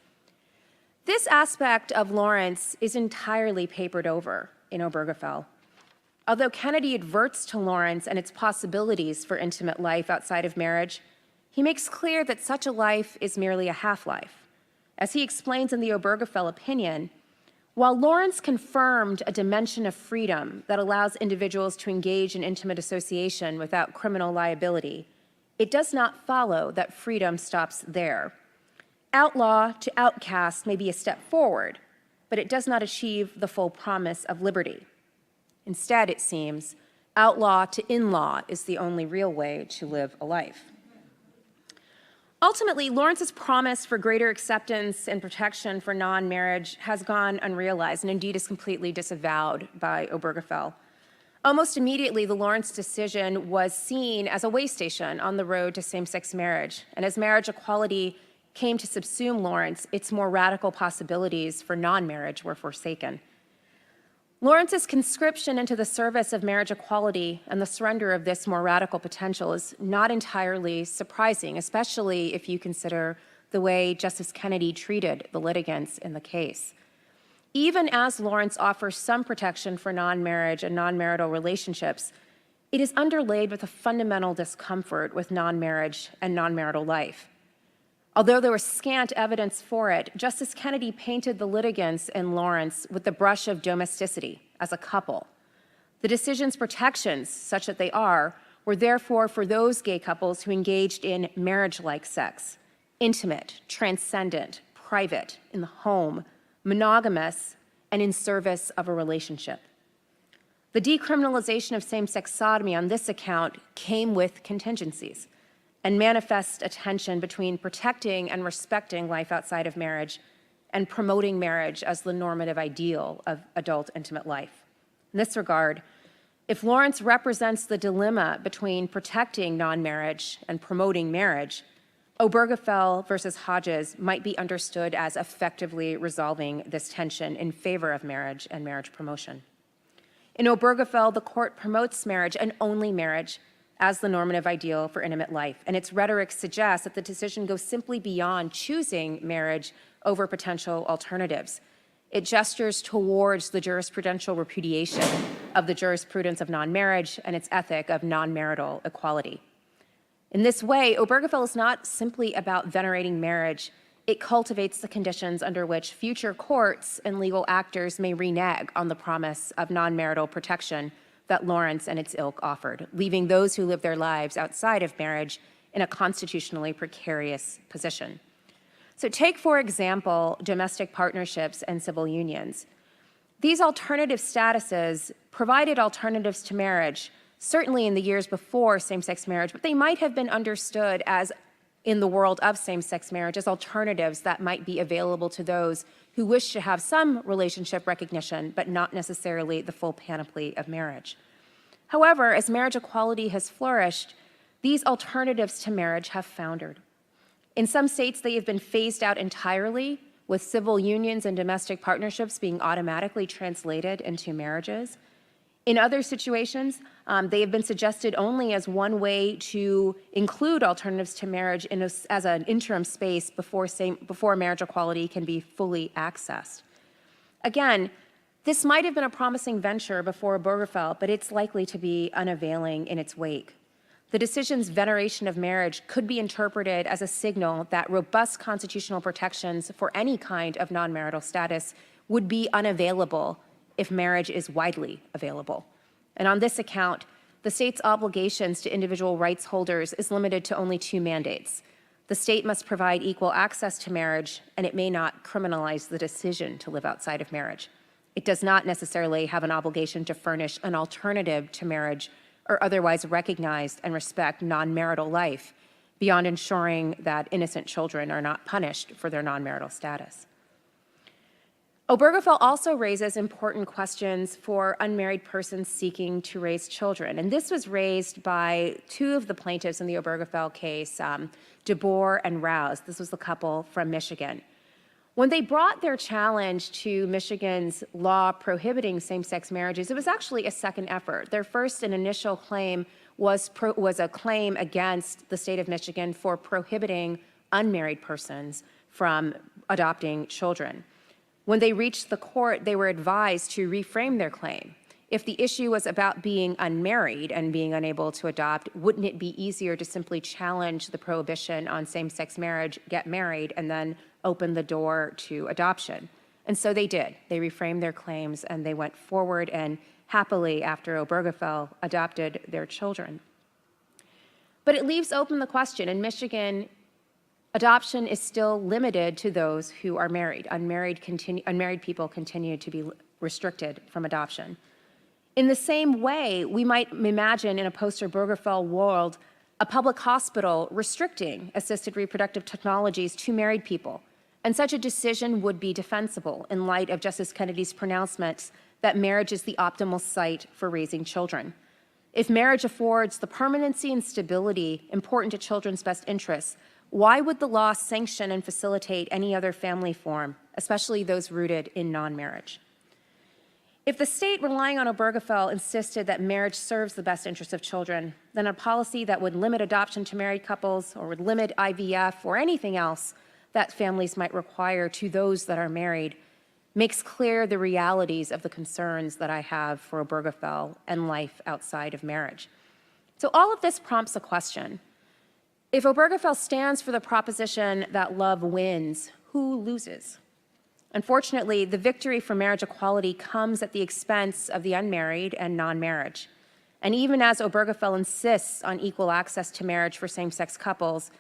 This aspect of Lawrence is entirely papered over in Obergefell. Although Kennedy adverts to Lawrence and its possibilities for intimate life outside of marriage, he makes clear that such a life is merely a half-life. As he explains in the Obergefell opinion, while Lawrence confirmed a dimension of freedom that allows individuals to engage in intimate association without criminal liability, it does not follow that freedom stops there. Outlaw to outcast may be a step forward, but it does not achieve the full promise of liberty. Instead, it seems, outlaw to in-law is the only real way to live a life. Ultimately, Lawrence's promise for greater acceptance and protection for non-marriage has gone unrealized and indeed is completely disavowed by Obergefell. Almost immediately, the Lawrence decision was seen as a way station on the road to same-sex marriage, and as marriage equality came to subsume Lawrence, its more radical possibilities for non-marriage were forsaken. Lawrence's conscription into the service of marriage equality and the surrender of this more radical potential is not entirely surprising, especially if you consider the way Justice Kennedy treated the litigants in the case. Even as Lawrence offers some protection for non-marriage and non-marital relationships, it is underlaid with a fundamental discomfort with non-marriage and non-marital life. Although there was scant evidence for it, Justice Kennedy painted the litigants in Lawrence with the brush of domesticity as a couple. The decision's protections, such that they are, were therefore for those gay couples who engaged in marriage-like sex, intimate, transcendent, private, in the home, monogamous, and in service of a relationship. The decriminalization of same-sex sodomy on this account came with contingencies and manifest a tension between protecting and respecting life outside of marriage and promoting marriage as the normative ideal of adult intimate life. In this regard, if Lawrence represents the dilemma between protecting non-marriage and promoting marriage, Obergefell versus Hodges might be understood as effectively resolving this tension in favor of marriage and marriage promotion. In Obergefell, the court promotes marriage and only marriage as the normative ideal for intimate life, and its rhetoric suggests that the decision goes simply beyond choosing marriage over potential alternatives. It gestures towards the jurisprudential repudiation of the jurisprudence of non-marriage and its ethic of non-marital equality. In this way, Obergefell is not simply about venerating marriage, it cultivates the conditions under which future courts and legal actors may renege on the promise of non-marital protection that Lawrence and its ilk offered, leaving those who live their lives outside of marriage in a constitutionally precarious position. So take, for example, domestic partnerships and civil unions. These alternative statuses provided alternatives to marriage, certainly in the years before same-sex marriage, but they might have been understood as, in the world of same-sex marriage, as alternatives that might be available to those who wish to have some relationship recognition, but not necessarily the full panoply of marriage. However, as marriage equality has flourished, these alternatives to marriage have foundered. In some states, they have been phased out entirely, with civil unions and domestic partnerships being automatically translated into marriages. In other situations, they have been suggested only as one way to include alternatives to marriage as an interim space before marriage equality can be fully accessed. Again, this might have been a promising venture before Obergefell, but it's likely to be unavailing in its wake. The decision's veneration of marriage could be interpreted as a signal that robust constitutional protections for any kind of non-marital status would be unavailable if marriage is widely available. And on this account, the state's obligations to individual rights holders is limited to only two mandates. The state must provide equal access to marriage, and it may not criminalize the decision to live outside of marriage. It does not necessarily have an obligation to furnish an alternative to marriage or otherwise recognize and respect non-marital life beyond ensuring that innocent children are not punished for their non-marital status. Obergefell also raises important questions for unmarried persons seeking to raise children. And this was raised by two of the plaintiffs in the Obergefell case, DeBoer and Rouse. This was the couple from Michigan. When they brought their challenge to Michigan's law prohibiting same-sex marriages, it was actually a second effort. Their first and initial claim was a claim against the state of Michigan for prohibiting unmarried persons from adopting children. When they reached the court, they were advised to reframe their claim. If the issue was about being unmarried and being unable to adopt, wouldn't it be easier to simply challenge the prohibition on same-sex marriage, get married, and then open the door to adoption? And so they did. They reframed their claims and they went forward and happily, after Obergefell, adopted their children. But it leaves open the question. In Michigan, adoption is still limited to those who are married. Unmarried people continue to be restricted from adoption. In the same way, we might imagine in a post-Obergefell world a public hospital restricting assisted reproductive technologies to married people. And such a decision would be defensible in light of Justice Kennedy's pronouncements that marriage is the optimal site for raising children. If marriage affords the permanency and stability important to children's best interests, why would the law sanction and facilitate any other family form, especially those rooted in non-marriage? If the state relying on Obergefell insisted that marriage serves the best interests of children, then a policy that would limit adoption to married couples or would limit IVF or anything else that families might require to those that are married makes clear the realities of the concerns that I have for Obergefell and life outside of marriage. So all of this prompts a question. If Obergefell stands for the proposition that love wins, who loses? Unfortunately, the victory for marriage equality comes at the expense of the unmarried and non-marriage. And even as Obergefell insists on equal access to marriage for same-sex couples,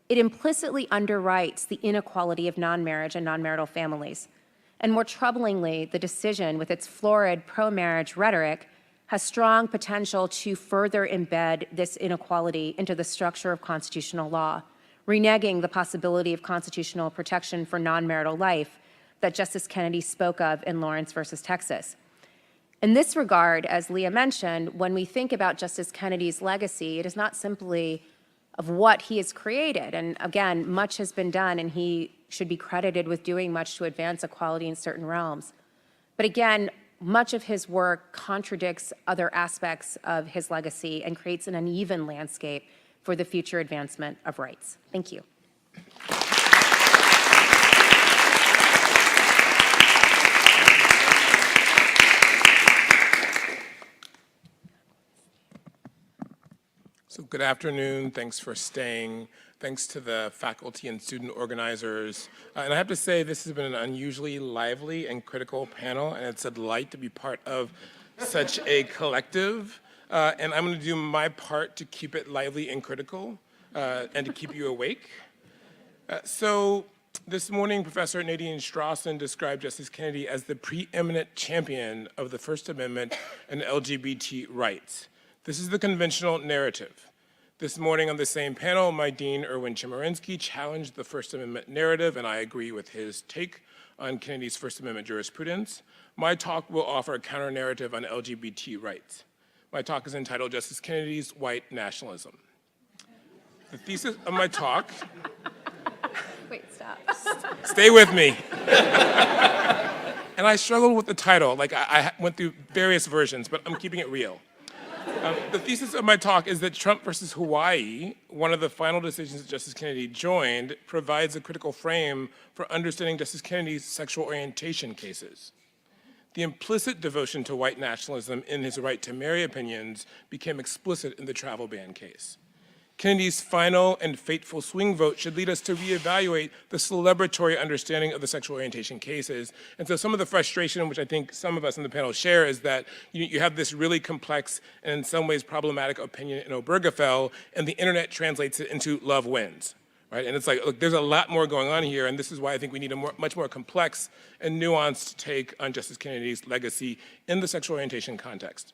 it implicitly underwrites the inequality of non-marriage and non-marital families. And more troublingly, the decision, with its florid pro-marriage rhetoric, has strong potential to further embed this inequality into the structure of constitutional law, reneging the possibility of constitutional protection for non-marital life that Justice Kennedy spoke of in Lawrence versus Texas. In this regard, as Leah mentioned, when we think about Justice Kennedy's legacy, it is not simply of what he has created. And again, much has been done, and he should be credited with doing much to advance equality in certain realms. But again, much of his work contradicts other aspects of his legacy and creates an uneven landscape for the future advancement of rights. Thank you. So good afternoon, thanks for staying. Thanks to the faculty and student organizers. And I have to say, this has been an unusually lively and critical panel, and it's a delight to be part of such a collective, and I'm going to do my part to keep it lively and critical, and to keep you awake. So this morning, Professor Nadine Strawson described Justice Kennedy as the preeminent champion of the First Amendment and LGBT rights. This is the conventional narrative. This morning on the same panel, my dean, Erwin Chemerinsky, challenged the First Amendment narrative, and I agree with his take on Kennedy's First Amendment jurisprudence. My talk will offer a counter-narrative on LGBT rights. My talk is entitled Justice Kennedy's White Nationalism. The thesis of my talk... Wait, stop. Stay with me. And I struggled with the title. Like, I went through various versions, but I'm keeping it real. The thesis of my talk is that Trump versus Hawaii, one of the final decisions that Justice Kennedy joined, provides a critical frame for understanding Justice Kennedy's sexual orientation cases. The implicit devotion to white nationalism in his right to marry opinions became explicit in the travel ban case. Kennedy's final and fateful swing vote should lead us to reevaluate the celebratory understanding of the sexual orientation cases. And so some of the frustration, which I think some of us on the panel share, is that you have this really complex and in some ways problematic opinion in Obergefell, and the internet translates it into love wins, right? And it's like, look, there's a lot more going on here, and this is why I think we need a much more complex and nuanced take on Justice Kennedy's legacy in the sexual orientation context.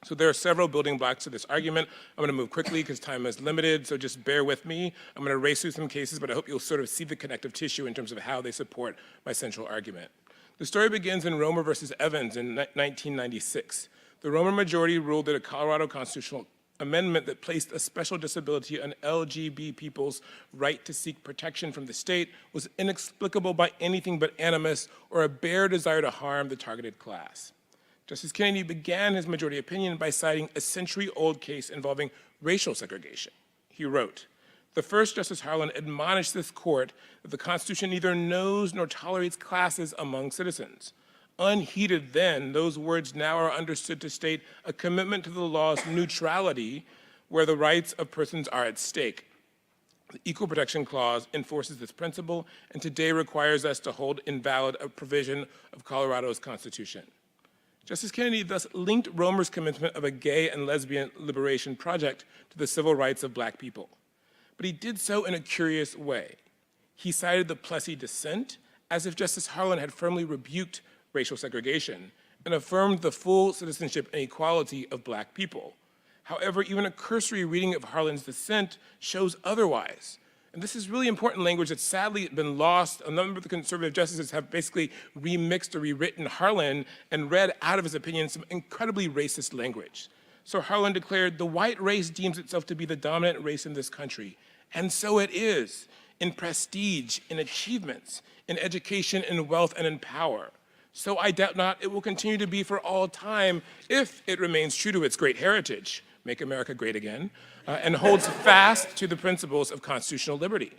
So there are several building blocks to this argument. I'm going to move quickly because time is limited, so just bear with me. I'm going to race through some cases, but I hope you'll sort of see the connective tissue in terms of how they support my central argument. The story begins in Romer versus Evans in 1996. The Romer majority ruled that a Colorado constitutional amendment that placed a special disability on LGBT people's right to seek protection from the state was inexplicable by anything but animus or a bare desire to harm the targeted class. Justice Kennedy began his majority opinion by citing a century-old case involving racial segregation. He wrote, "The first Justice Harlan admonished this court that the Constitution neither knows nor tolerates classes among citizens. Unheeded then, those words now are understood to state a commitment to the law's neutrality where the rights of persons are at stake. The Equal Protection Clause enforces this principle and today requires us to hold invalid a provision of Colorado's Constitution." Justice Kennedy thus linked Romer's commencement of a gay and lesbian liberation project to the civil rights of Black people. But he did so in a curious way. He cited the Plessy dissent as if Justice Harlan had firmly rebuked racial segregation and affirmed the full citizenship and equality of Black people. However, even a cursory reading of Harlan's dissent shows otherwise. And this is really important language that's sadly been lost. A number of the conservative justices have basically remixed or rewritten Harlan and read out of his opinion some incredibly racist language. So Harlan declared, "The white race deems itself to be the dominant race in this country. And so it is, in prestige, in achievements, in education, in wealth, and in power. So I doubt not it will continue to be for all time if it remains true to its great heritage, make America great again, and holds fast to the principles of constitutional liberty.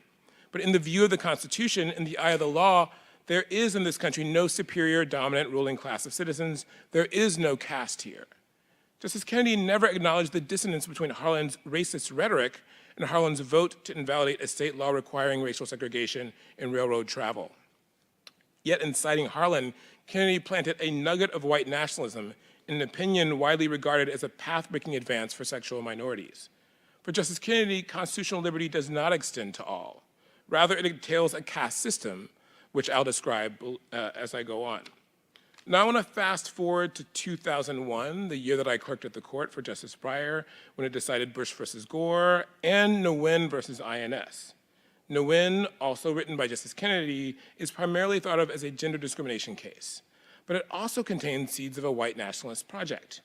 But in the view of the Constitution, in the eye of the law, there is in this country no superior dominant ruling class of citizens. There is no caste here." Justice Kennedy never acknowledged the dissonance between Harlan's racist rhetoric and Harlan's vote to invalidate a state law requiring racial segregation in railroad travel. Yet in citing Harlan, Kennedy planted a nugget of white nationalism in an opinion widely regarded as a path-breaking advance for sexual minorities. For Justice Kennedy, constitutional liberty does not extend to all. Rather, it entails a caste system, which I'll describe as I go on. Now I want to fast forward to 2001, the year that I clerked at the court for Justice Breyer, when it decided Bush versus Gore and Nguyen versus INS. Nguyen, also written by Justice Kennedy, is primarily thought of as a gender discrimination case, but it also contains seeds of a white nationalist project.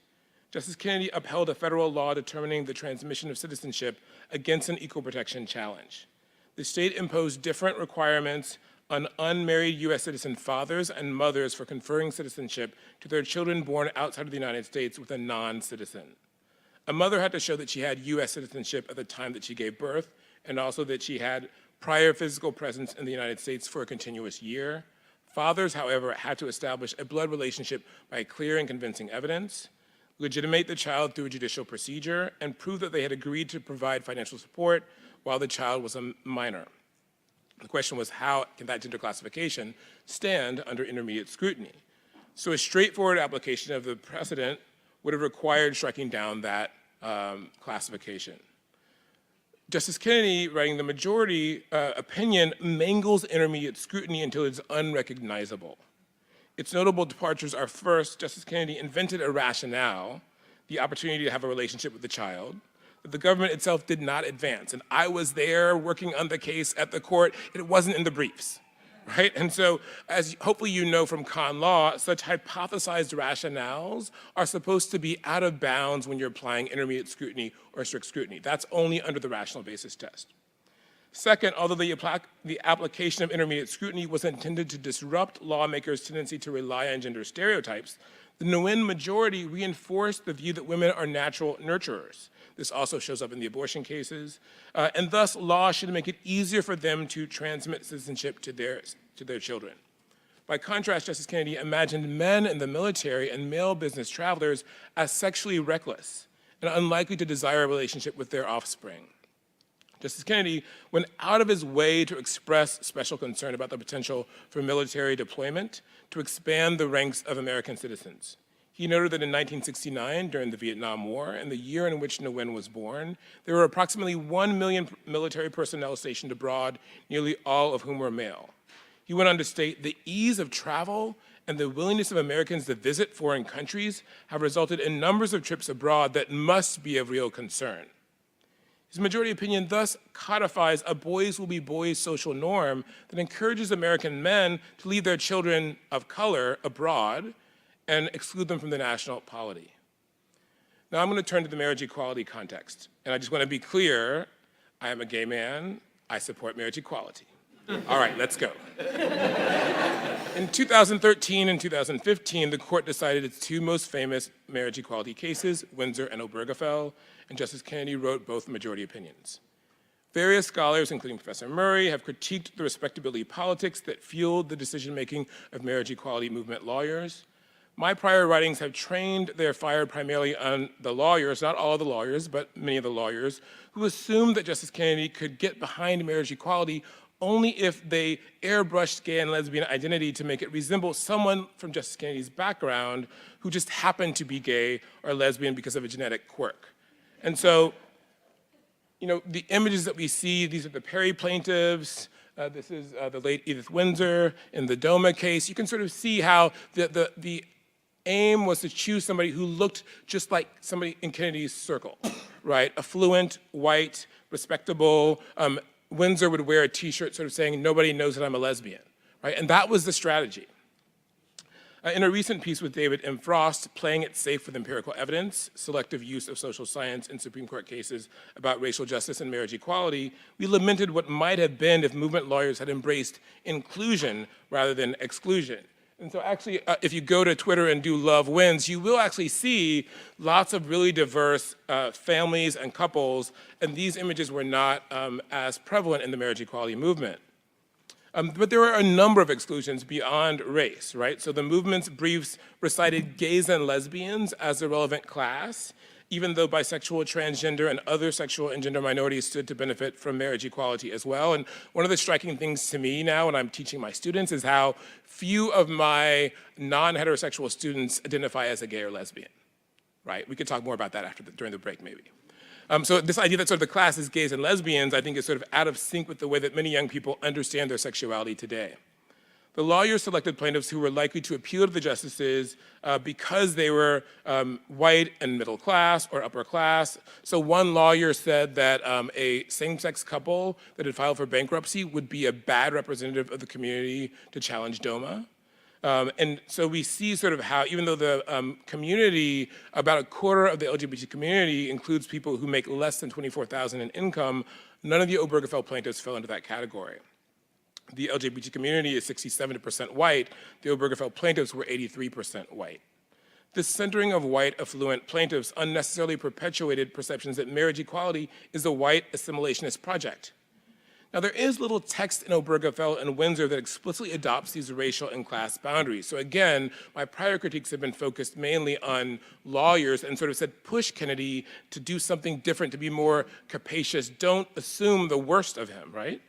Justice Kennedy upheld a federal law determining the transmission of citizenship against an equal protection challenge. The state imposed different requirements on unmarried US citizen fathers and mothers for conferring citizenship to their children born outside of the United States with a non-citizen. A mother had to show that she had US citizenship at the time that she gave birth, and also that she had prior physical presence in the United States for a continuous year. Fathers, however, had to establish a blood relationship by clear and convincing evidence, legitimate the child through a judicial procedure, and prove that they had agreed to provide financial support while the child was a minor. The question was, how can that gender classification stand under intermediate scrutiny? So a straightforward application of the precedent would have required striking down that classification. Justice Kennedy, writing the majority opinion, mangles intermediate scrutiny until it's unrecognizable. Its notable departures are: first, Justice Kennedy invented a rationale, the opportunity to have a relationship with the child, that the government itself did not advance. And I was there working on the case at the court. It wasn't in the briefs, right? And so, as hopefully you know from con law, such hypothesized rationales are supposed to be out of bounds when you're applying intermediate scrutiny or strict scrutiny. That's only under the rational basis test. Second, although the application of intermediate scrutiny was intended to disrupt lawmakers' tendency to rely on gender stereotypes, the Nguyen majority reinforced the view that women are natural nurturers. This also shows up in the abortion cases, and thus law should make it easier for them to transmit citizenship to their children. By contrast, Justice Kennedy imagined men in the military and male business travelers as sexually reckless and unlikely to desire a relationship with their offspring. Justice Kennedy went out of his way to express special concern about the potential for military deployment to expand the ranks of American citizens. He noted that in 1969, during the Vietnam War, and the year in which Nguyen was born, there were approximately 1 million military personnel stationed abroad, nearly all of whom were male. He went on to state, the ease of travel and the willingness of Americans to visit foreign countries have resulted in numbers of trips abroad that must be of real concern. His majority opinion thus codifies a boys will be boys social norm that encourages American men to leave their children of color abroad and exclude them from the national polity. Now I'm going to turn to the marriage equality context. And I just want to be clear, I am a gay man, I support marriage equality. All right, let's go. In 2013 and 2015, the court decided its two most famous marriage equality cases, Windsor and Obergefell, and Justice Kennedy wrote both majority opinions. Various scholars, including Professor Murray, have critiqued the respectability politics that fueled the decision-making of marriage equality movement lawyers. My prior writings have trained their fire primarily on the lawyers, not all the lawyers, but many of the lawyers, who assumed that Justice Kennedy could get behind marriage equality only if they airbrushed gay and lesbian identity to make it resemble someone from Justice Kennedy's background who just happened to be gay or lesbian because of a genetic quirk. And so, the images that we see, these are the Perry plaintiffs. This is the late Edith Windsor in the Doma case. You can sort of see how the aim was to choose somebody who looked just like somebody in Kennedy's circle, right? Affluent, white, respectable. Windsor would wear a t-shirt sort of saying, nobody knows that I'm a lesbian, right? And that was the strategy. In a recent piece with David M. Frost, Playing It Safe with Empirical Evidence, Selective Use of Social Science in Supreme Court Cases About Racial Justice and Marriage Equality, we lamented what might have been if movement lawyers had embraced inclusion rather than exclusion. And so actually, if you go to Twitter and do Love Wins, you will actually see lots of really diverse families and couples, and these images were not as prevalent in the marriage equality movement. But there were a number of exclusions beyond race, right? So the movement's briefs recited gays and lesbians as a relevant class, even though bisexual, transgender, and other sexual and gender minorities stood to benefit from marriage equality as well. And one of the striking things to me now when I'm teaching my students is how few of my non-heterosexual students identify as a gay or lesbian, right? We could talk more about that during the break maybe. So this idea that sort of the class is gays and lesbians, I think is sort of out of sync with the way that many young people understand their sexuality today. The lawyers selected plaintiffs who were likely to appeal to the justices because they were white and middle class or upper class. So one lawyer said that a same-sex couple that had filed for bankruptcy would be a bad representative of the community to challenge DOMA. And so we see sort of how, even though the community, about a quarter of the LGBT community includes people who make less than $24,000 in income, none of the Obergefell plaintiffs fell into that category. The LGBT community is 67% white. The Obergefell plaintiffs were 83% white. This centering of white affluent plaintiffs unnecessarily perpetuated perceptions that marriage equality is a white assimilationist project. Now, there is little text in Obergefell and Windsor that explicitly adopts these racial and class boundaries. So again, my prior critiques have been focused mainly on lawyers and sort of said, push Kennedy to do something different, to be more capacious. Don't assume the worst of him, right?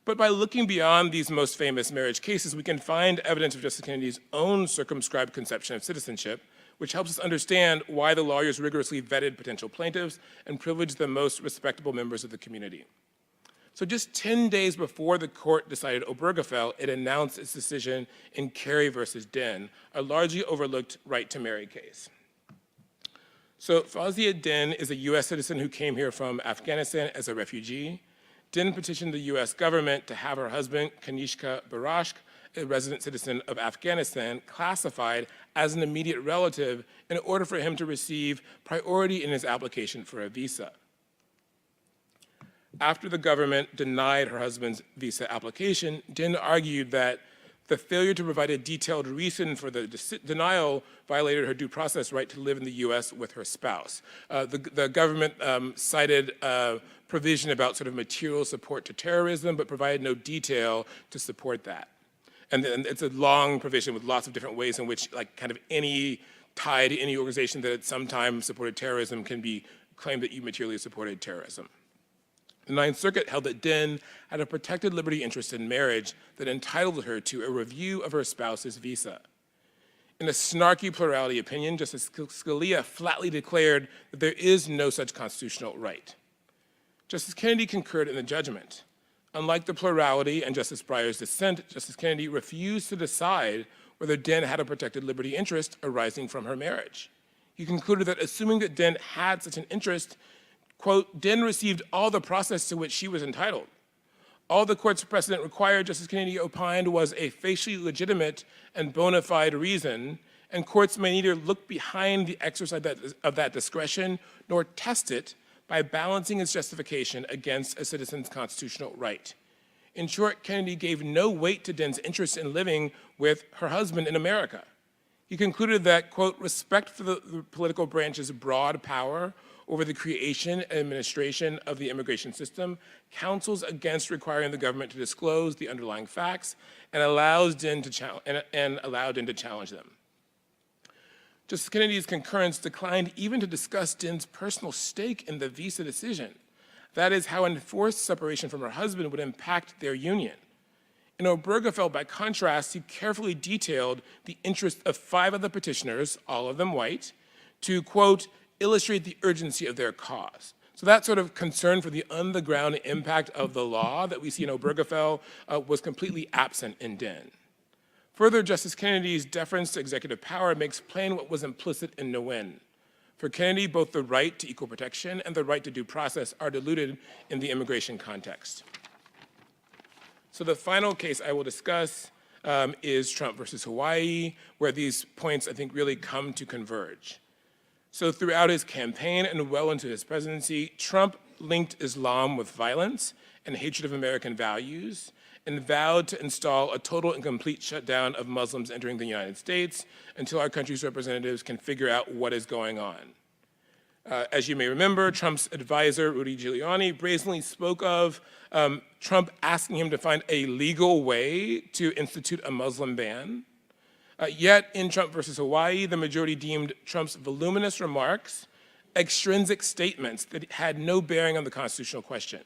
But by looking beyond these most famous marriage cases, we can find evidence of Justice Kennedy's own circumscribed conception of citizenship, which helps us understand why the lawyers rigorously vetted potential plaintiffs and privileged the most respectable members of the community. So just 10 days before the court decided Obergefell, it announced its decision in Carey versus Din, a largely overlooked right-to-marry case. So Fawzia Din is a US citizen who came here from Afghanistan as a refugee. Din petitioned the US government to have her husband, Kanishka Barashk, a resident citizen of Afghanistan, classified as an immediate relative in order for him to receive priority in his application for a visa. After the government denied her husband's visa application, Din argued that the failure to provide a detailed reason for the denial violated her due process right to live in the US with her spouse. The government cited a provision about sort of material support to terrorism, but provided no detail to support that. And it's a long provision with lots of different ways in which like kind of any tie to any organization that at some time supported terrorism can be claimed that you materially supported terrorism. The Ninth Circuit held that Din had a protected liberty interest in marriage that entitled her to a review of her spouse's visa. In a snarky plurality opinion, Justice Scalia flatly declared that there is no such constitutional right. Justice Kennedy concurred in the judgment. Unlike the plurality and Justice Breyer's dissent, Justice Kennedy refused to decide whether Din had a protected liberty interest arising from her marriage. He concluded that assuming that Din had such an interest, quote, Din received all the process to which she was entitled. All the court's precedent required, Justice Kennedy opined, was a facially legitimate and bona fide reason, and courts may neither look behind the exercise of that discretion nor test it by balancing its justification against a citizen's constitutional right. In short, Kennedy gave no weight to Din's interest in living with her husband in America. He concluded that, quote, respect for the political branch's broad power over the creation and administration of the immigration system counsels against requiring the government to disclose the underlying facts and allows Din to challenge them. Justice Kennedy's concurrence declined even to discuss Din's personal stake in the visa decision. That is, how enforced separation from her husband would impact their union. In Obergefell, by contrast, he carefully detailed the interest of 5 of the petitioners, all of them white, to, quote, illustrate the urgency of their cause. So that sort of concern for the on-the-ground impact of the law that we see in Obergefell was completely absent in Din. Further, Justice Kennedy's deference to executive power makes plain what was implicit in Nguyen. For Kennedy, both the right to equal protection and the right to due process are diluted in the immigration context. So the final case I will discuss is Trump versus Hawaii, where these points, I think, really come to converge. So throughout his campaign and well into his presidency, Trump linked Islam with violence and hatred of American values, and vowed to install a total and complete shutdown of Muslims entering the United States until our country's representatives can figure out what is going on. As you may remember, Trump's advisor, Rudy Giuliani, brazenly spoke of Trump asking him to find a legal way to institute a Muslim ban. Yet in Trump versus Hawaii, the majority deemed Trump's voluminous remarks extrinsic statements that had no bearing on the constitutional question,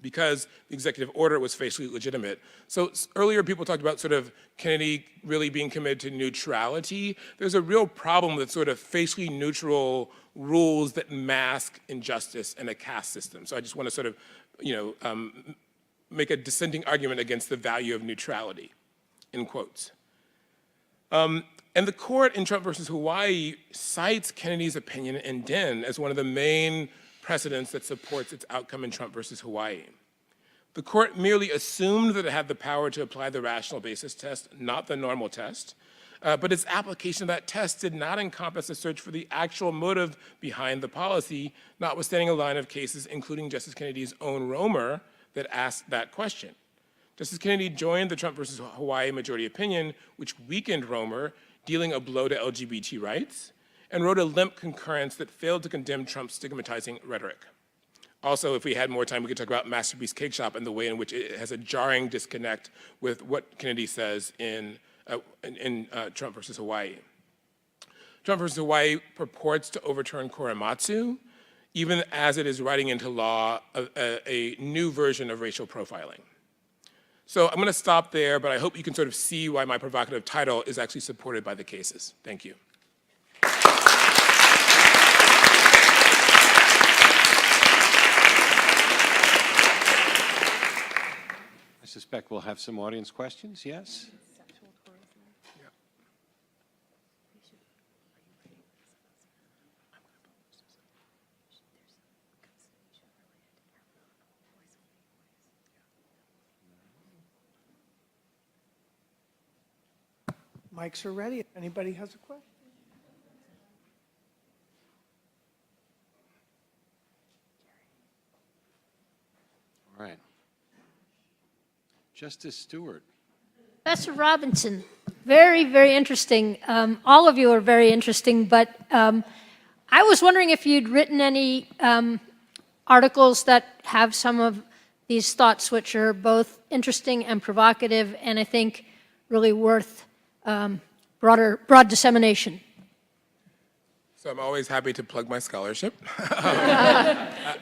because the executive order was facially legitimate. So earlier people talked about sort of Kennedy really being committed to neutrality. There's a real problem with sort of facially neutral rules that mask injustice in a caste system. So I just want to sort of, make a dissenting argument against the value of neutrality, in quotes. And the court in Trump versus Hawaii cites Kennedy's opinion in Din as one of the main precedents that supports its outcome in Trump versus Hawaii. The court merely assumed that it had the power to apply the rational basis test, not the normal test, but its application of that test did not encompass a search for the actual motive behind the policy, notwithstanding a line of cases, including Justice Kennedy's own Romer, that asked that question. Justice Kennedy joined the Trump versus Hawaii majority opinion, which weakened Romer, dealing a blow to LGBT rights, and wrote a limp concurrence that failed to condemn Trump's stigmatizing rhetoric. Also, if we had more time, we could talk about Masterpiece Cake Shop and the way in which it has a jarring disconnect with what Kennedy says in Trump versus Hawaii. Trump versus Hawaii purports to overturn Korematsu, even as it is writing into law a new version of racial profiling. So I'm going to stop there, but I hope you can sort of see why my provocative title is actually supported by the cases. Thank you. I suspect we'll have some audience questions, yes? Mics are ready if anybody has a question. All right. Justice Stewart. Professor Robinson, very, very interesting. All of you are very interesting, but I was wondering if you'd written any articles that have some of these thoughts which are both interesting and provocative, and I think really worth broad dissemination. So I'm always happy to plug my scholarship.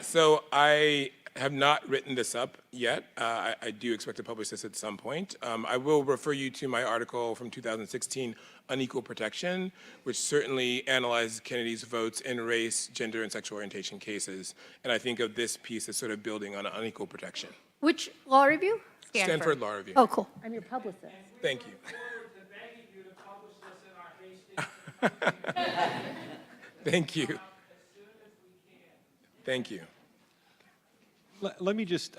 So I have not written this up yet. I do expect to publish this at some point. I will refer you to my article from 2016, Unequal Protection, which certainly analyzes Kennedy's votes in race, gender, and sexual orientation cases. And I think of this piece as sort of building on unequal protection. Which law review? Stanford Law Review. Oh, cool. I'm your publicist. Thank you. Thank you. Thank you. Let me just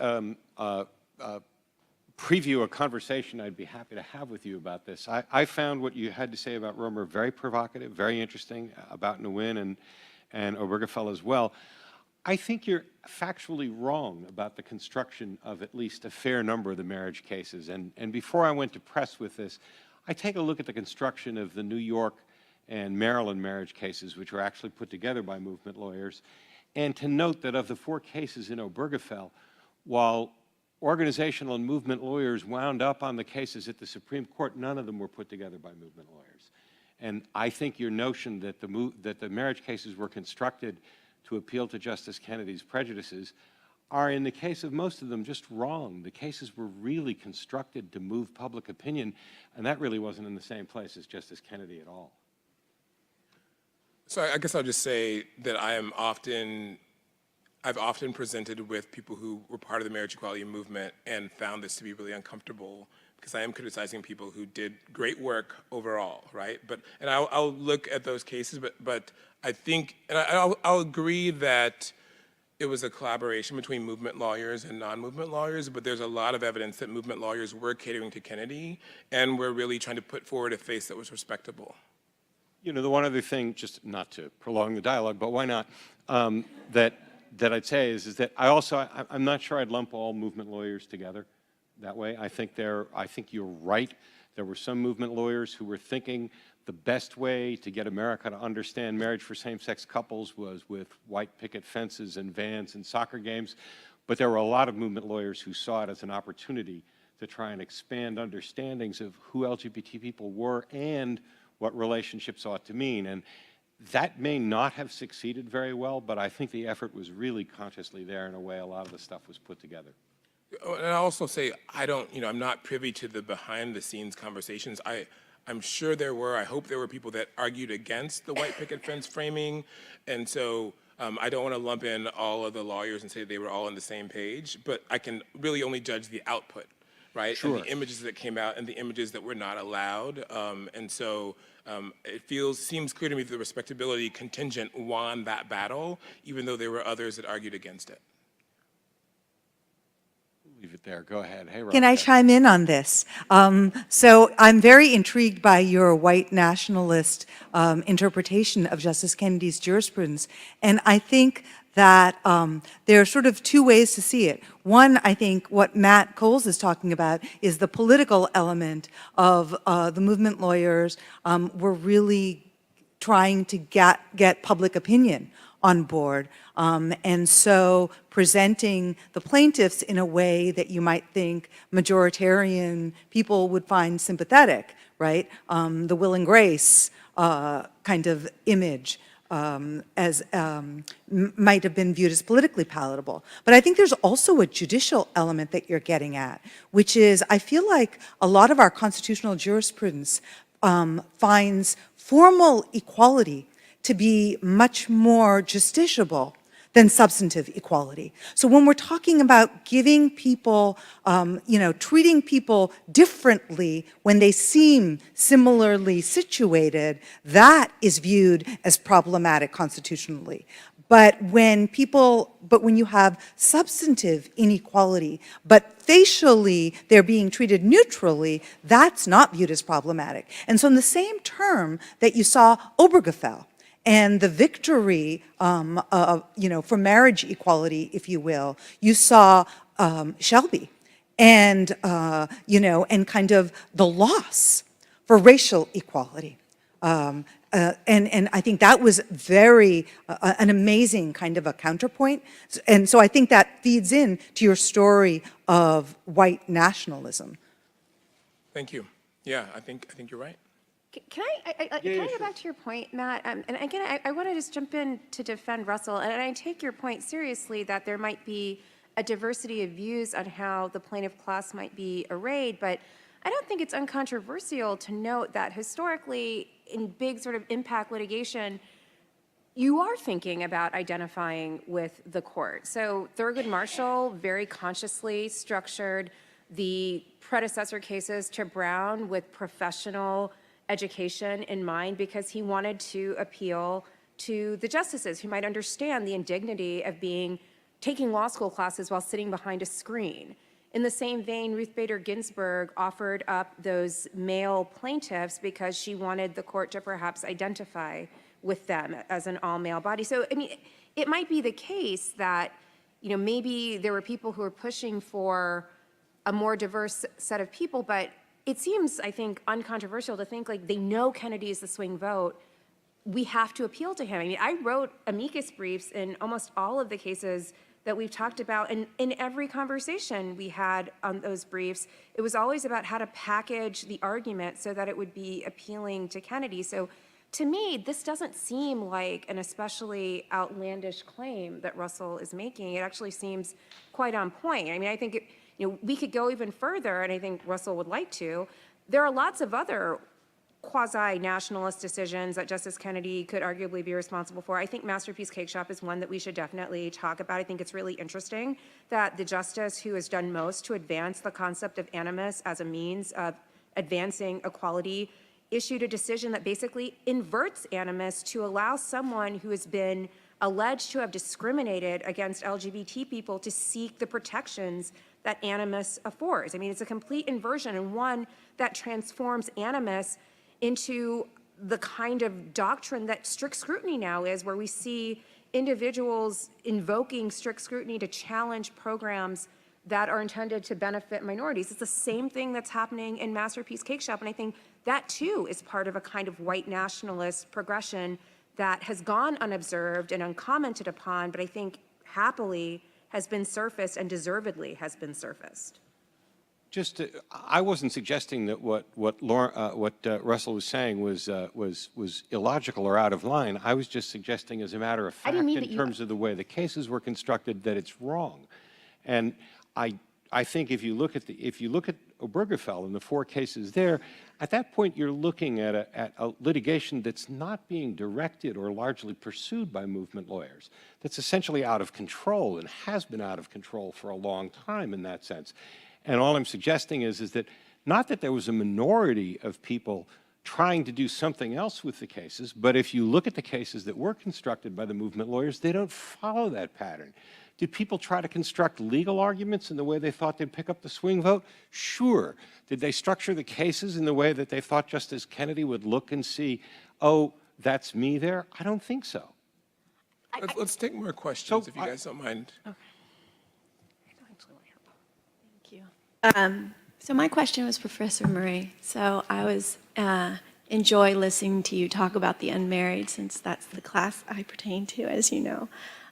preview a conversation I'd be happy to have with you about this. I found what you had to say about Romer very provocative, very interesting, about Nguyen and Obergefell as well. I think you're factually wrong about the construction of at least a fair number of the marriage cases. And before I went to press with this, I take a look at the construction of the New York and Maryland marriage cases, which were actually put together by movement lawyers, and to note that of the 4 cases in Obergefell, while organizational and movement lawyers wound up on the cases at the Supreme Court, none of them were put together by movement lawyers. And I think your notion that the marriage cases were constructed to appeal to Justice Kennedy's prejudices are, in the case of most of them, just wrong. The cases were really constructed to move public opinion, and that really wasn't in the same place as Justice Kennedy at all. So I guess I'll just say that I've often presented with people who were part of the marriage equality movement and found this to be really uncomfortable because I am criticizing people who did great work overall, right? And I'll look at those cases, but I think, and I'll agree that it was a collaboration between movement lawyers and non-movement lawyers, but there's a lot of evidence that movement lawyers were catering to Kennedy and were really trying to put forward a face that was respectable. You know, the one other thing, just not to prolong the dialogue, but why not, that I'd say is that I'm not sure I'd lump all movement lawyers together that way. I think you're right. There were some movement lawyers who were thinking the best way to get America to understand marriage for same-sex couples was with white picket fences and vans and soccer games. But there were a lot of movement lawyers who saw it as an opportunity to try and expand understandings of who LGBT people were and what relationships ought to mean. And that may not have succeeded very well, but I think the effort was really consciously there in a way a lot of the stuff was put together. And I also say, I'm not privy to the behind-the-scenes conversations. I'm sure I hope there were people that argued against the white picket fence framing, and so I don't want to lump in all of the lawyers and say they were all on the same page, but I can really only judge the output, right? Sure. And the images that came out and the images that were not allowed, and so it seems clear to me that the respectability contingent won that battle, even though there were others that argued against it. Leave it there. Go ahead. Hey, Rob. Can I chime in on this? So I'm very intrigued by your white nationalist interpretation of Justice Kennedy's jurisprudence. And I think that there are sort of 2 ways to see it. One, I think what Matt Coles is talking about is the political element of the movement lawyers were really trying to get public opinion on board. And so presenting the plaintiffs in a way that you might think majoritarian people would find sympathetic, right? The Will and Grace kind of image might have been viewed as politically palatable. But I think there's also a judicial element that you're getting at, which is I feel like a lot of our constitutional jurisprudence finds formal equality to be much more justiciable than substantive equality. So when we're talking about giving people, treating people differently when they seem similarly situated, that is viewed as problematic constitutionally. But when you have substantive inequality, but facially they're being treated neutrally, that's not viewed as problematic. And so in the same term that you saw Obergefell, and the victory, for marriage equality, if you will, you saw Shelby, and and kind of the loss for racial equality, and I think that was very an amazing kind of a counterpoint, and so I think that feeds in to your story of white nationalism. Thank you. Yeah, I think you're right. Can I go back to your point, Matt? And again, I want to just jump in to defend Russell. And I take your point seriously that there might be a diversity of views on how the plaintiff class might be arrayed. But I don't think it's uncontroversial to note that historically, in big sort of impact litigation, you are thinking about identifying with the court. So Thurgood Marshall very consciously structured the predecessor cases to Brown with professional education in mind because he wanted to appeal to the justices who might understand the indignity of taking law school classes while sitting behind a screen. In the same vein, Ruth Bader Ginsburg offered up those male plaintiffs because she wanted the court to perhaps identify with them as an all-male body. So, I mean, it might be the case that, maybe there were people who were pushing for a more diverse set of people, but it seems, I think, uncontroversial to think like they know Kennedy is the swing vote. We have to appeal to him. I mean, I wrote amicus briefs in almost all of the cases that we've talked about, and in every conversation we had on those briefs, it was always about how to package the argument so that it would be appealing to Kennedy. So to me, this doesn't seem like an especially outlandish claim that Russell is making. It actually seems quite on point. I mean, I think we could go even further, and I think Russell would like to. There are lots of other quasi-nationalist decisions that Justice Kennedy could arguably be responsible for. I think Masterpiece Cake Shop is one that we should definitely talk about. I think it's really interesting that the justice who has done most to advance the concept of animus as a means of advancing equality issued a decision that basically inverts animus to allow someone who has been alleged to have discriminated against LGBT people to seek the protections that animus affords. I mean, it's a complete inversion, and one that transforms animus into the kind of doctrine that strict scrutiny now is, where we see individuals invoking strict scrutiny to challenge programs that are intended to benefit minorities. It's the same thing that's happening in Masterpiece Cake Shop, and I think that too is part of a kind of white nationalist progression that has gone unobserved and uncommented upon, but I think happily has been surfaced and deservedly has been surfaced. I wasn't suggesting that what Russell was saying was illogical or out of line. I was just suggesting, as a matter of fact, in terms of the way the cases were constructed, that it's wrong. And I think if you look at Obergefell and the 4 cases there, at that point you're looking at a litigation that's not being directed or largely pursued by movement lawyers. That's essentially out of control and has been out of control for a long time in that sense. And all I'm suggesting is that not that there was a minority of people trying to do something else with the cases, but if you look at the cases that were constructed by the movement lawyers, they don't follow that pattern. Did people try to construct legal arguments in the way they thought they'd pick up the swing vote? Sure. Did they structure the cases in the way that they thought Justice Kennedy would look and see, oh, that's me there? I don't think so. Let's take more questions, if you guys don't mind. Okay. Thank you. So my question was Professor Murray. So I was enjoy listening to you talk about the unmarried, since that's the class I pertain to, as you know.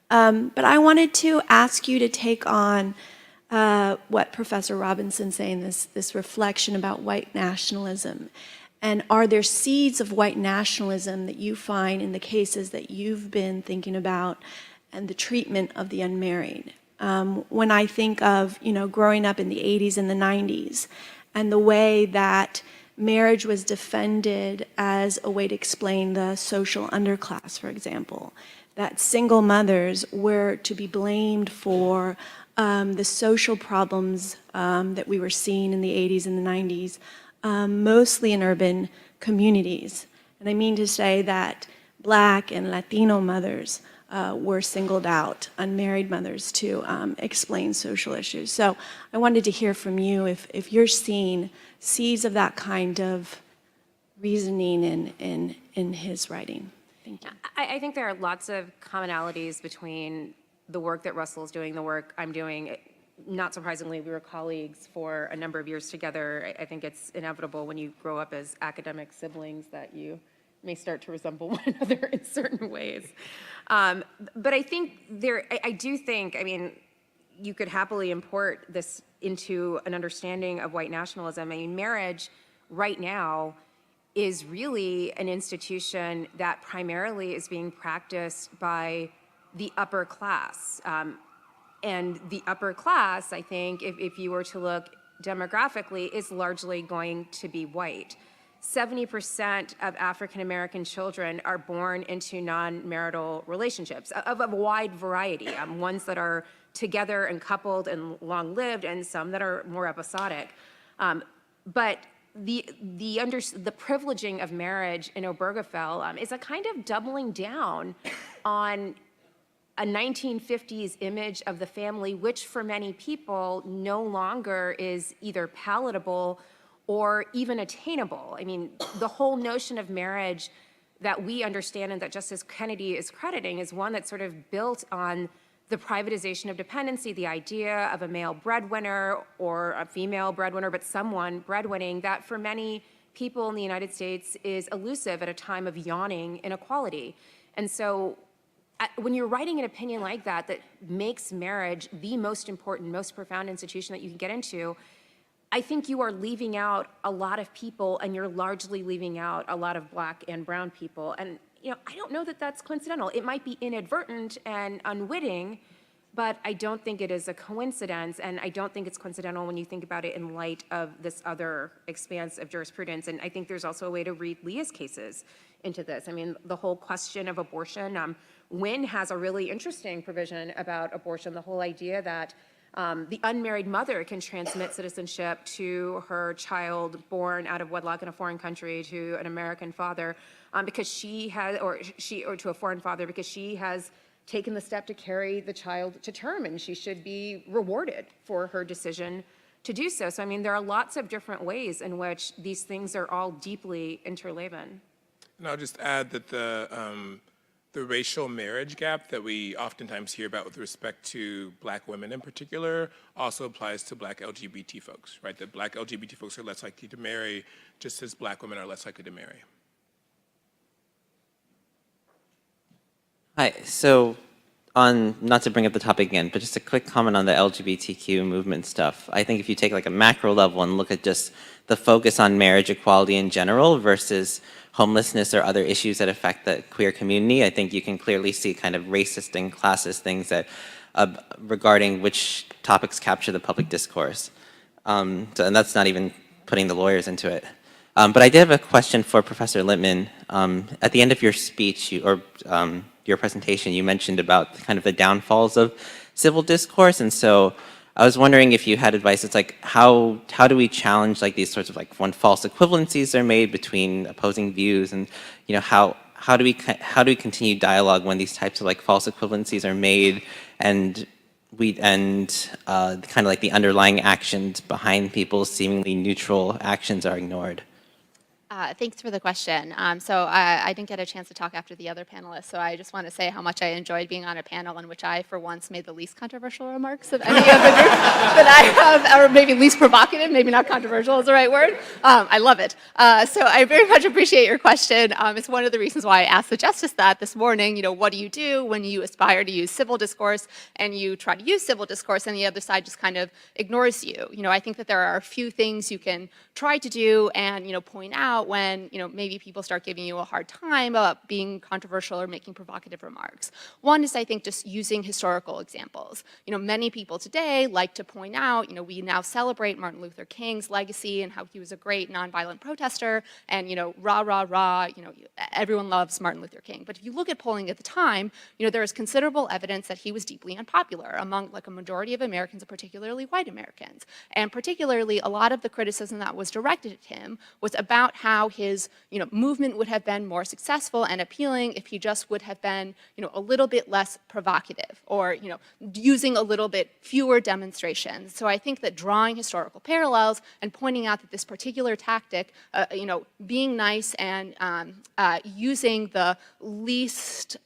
But I wanted to ask you to take on what Professor Robinson's saying, this reflection about white nationalism. And are there seeds of white nationalism that you find in the cases that you've been thinking about and the treatment of the unmarried? When I think of, growing up in the 80s and the 90s and the way that marriage was defended as a way to explain the social underclass, for example, that single mothers were to be blamed for the social problems that we were seeing in the 80s and the 90s, mostly in urban communities. And I mean to say that Black and Latino mothers were singled out, unmarried mothers, to explain social issues. So I wanted to hear from you if you're seeing seeds of that kind of reasoning in his writing. Thank you. I think there are lots of commonalities between the work that Russell's doing, the work I'm doing. Not surprisingly, we were colleagues for a number of years together. I think it's inevitable when you grow up as academic siblings that you may start to resemble one another in certain ways. But I think I do think, you could happily import this into an understanding of white nationalism. Marriage right now is really an institution that primarily is being practiced by the upper class. And the upper class, I think, if you were to look demographically, is largely going to be white. 70% of African American children are born into non-marital relationships of a wide variety, ones that are together and coupled and long-lived, and some that are more episodic. But the privileging of marriage in Obergefell is a kind of doubling down on a 1950s image of the family, which for many people no longer is either palatable or even attainable. The whole notion of marriage that we understand and that Justice Kennedy is crediting is one that's sort of built on the privatization of dependency, the idea of a male breadwinner or a female breadwinner, but someone breadwinning, that for many people in the United States is elusive at a time of yawning inequality. And so when you're writing an opinion like that, that makes marriage the most important, most profound institution that you can get into, I think you are leaving out a lot of people, and you're largely leaving out a lot of Black and brown people. And I don't know that that's coincidental. It might be inadvertent and unwitting, but I don't think it is a coincidence, and I don't think it's coincidental when you think about it in light of this other expanse of jurisprudence. And I think there's also a way to read Leah's cases into this. The whole question of abortion, Wynne has a really interesting provision about abortion, the whole idea that the unmarried mother can transmit citizenship to her child born out of wedlock in a foreign country to an American father because she has, or to a foreign father because she has taken the step to carry the child to term, and she should be rewarded for her decision to do so. So there are lots of different ways in which these things are all deeply interwoven. And I'll just add that the racial marriage gap that we oftentimes hear about with respect to Black women in particular also applies to Black LGBT folks, right? That Black LGBT folks are less likely to marry, just as Black women are less likely to marry. Hi, so not to bring up the topic again, but just a quick comment on the LGBTQ movement stuff. I think if you take like a macro level and look at just the focus on marriage equality in general versus homelessness or other issues that affect the queer community, I think you can clearly see kind of racist and classist things that regarding which topics capture the public discourse. And that's not even putting the lawyers into it. But I did have a question for Professor Litman. At the end of your speech, your presentation, you mentioned about kind of the downfalls of civil discourse, and so I was wondering if you had advice. It's like how do we challenge like these sorts of like when false equivalencies are made between opposing views, and how do we continue dialogue when these types of like false equivalencies are made, and kind of like the underlying actions behind people's seemingly neutral actions are ignored. Thanks for the question. So I didn't get a chance to talk after the other panelists, so I just want to say how much I enjoyed being on a panel in which I, for once, made the least controversial remarks of any of the group that I have, or maybe least provocative, maybe not controversial is the right word. I love it. So I very much appreciate your question. It's one of the reasons why I asked the justice that this morning, what do you do when you aspire to use civil discourse and you try to use civil discourse and the other side just kind of ignores you? I think that there are a few things you can try to do and, point out out when, maybe people start giving you a hard time about being controversial or making provocative remarks. One is, I think, just using historical examples. Many people today like to point out, we now celebrate Martin Luther King's legacy and how he was a great nonviolent protester, and, rah, rah, rah, everyone loves Martin Luther King. But if you look at polling at the time, there is considerable evidence that he was deeply unpopular among like a majority of Americans, particularly white Americans. And particularly, a lot of the criticism that was directed at him was about how his, movement would have been more successful and appealing if he just would have been, a little bit less provocative, or, using a little bit fewer demonstrations. So I think that drawing historical parallels and pointing out that this particular tactic, being nice and using the least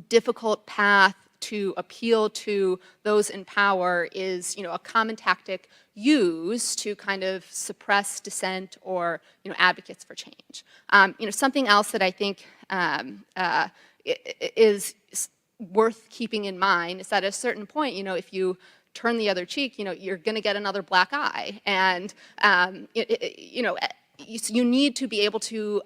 difficult path to appeal to those in power is, a common tactic used to kind of suppress dissent or, advocates for change. Something else that I think is worth keeping in mind is that at a certain point, if you turn the other cheek, you're going to get another black eye, and you need to be able to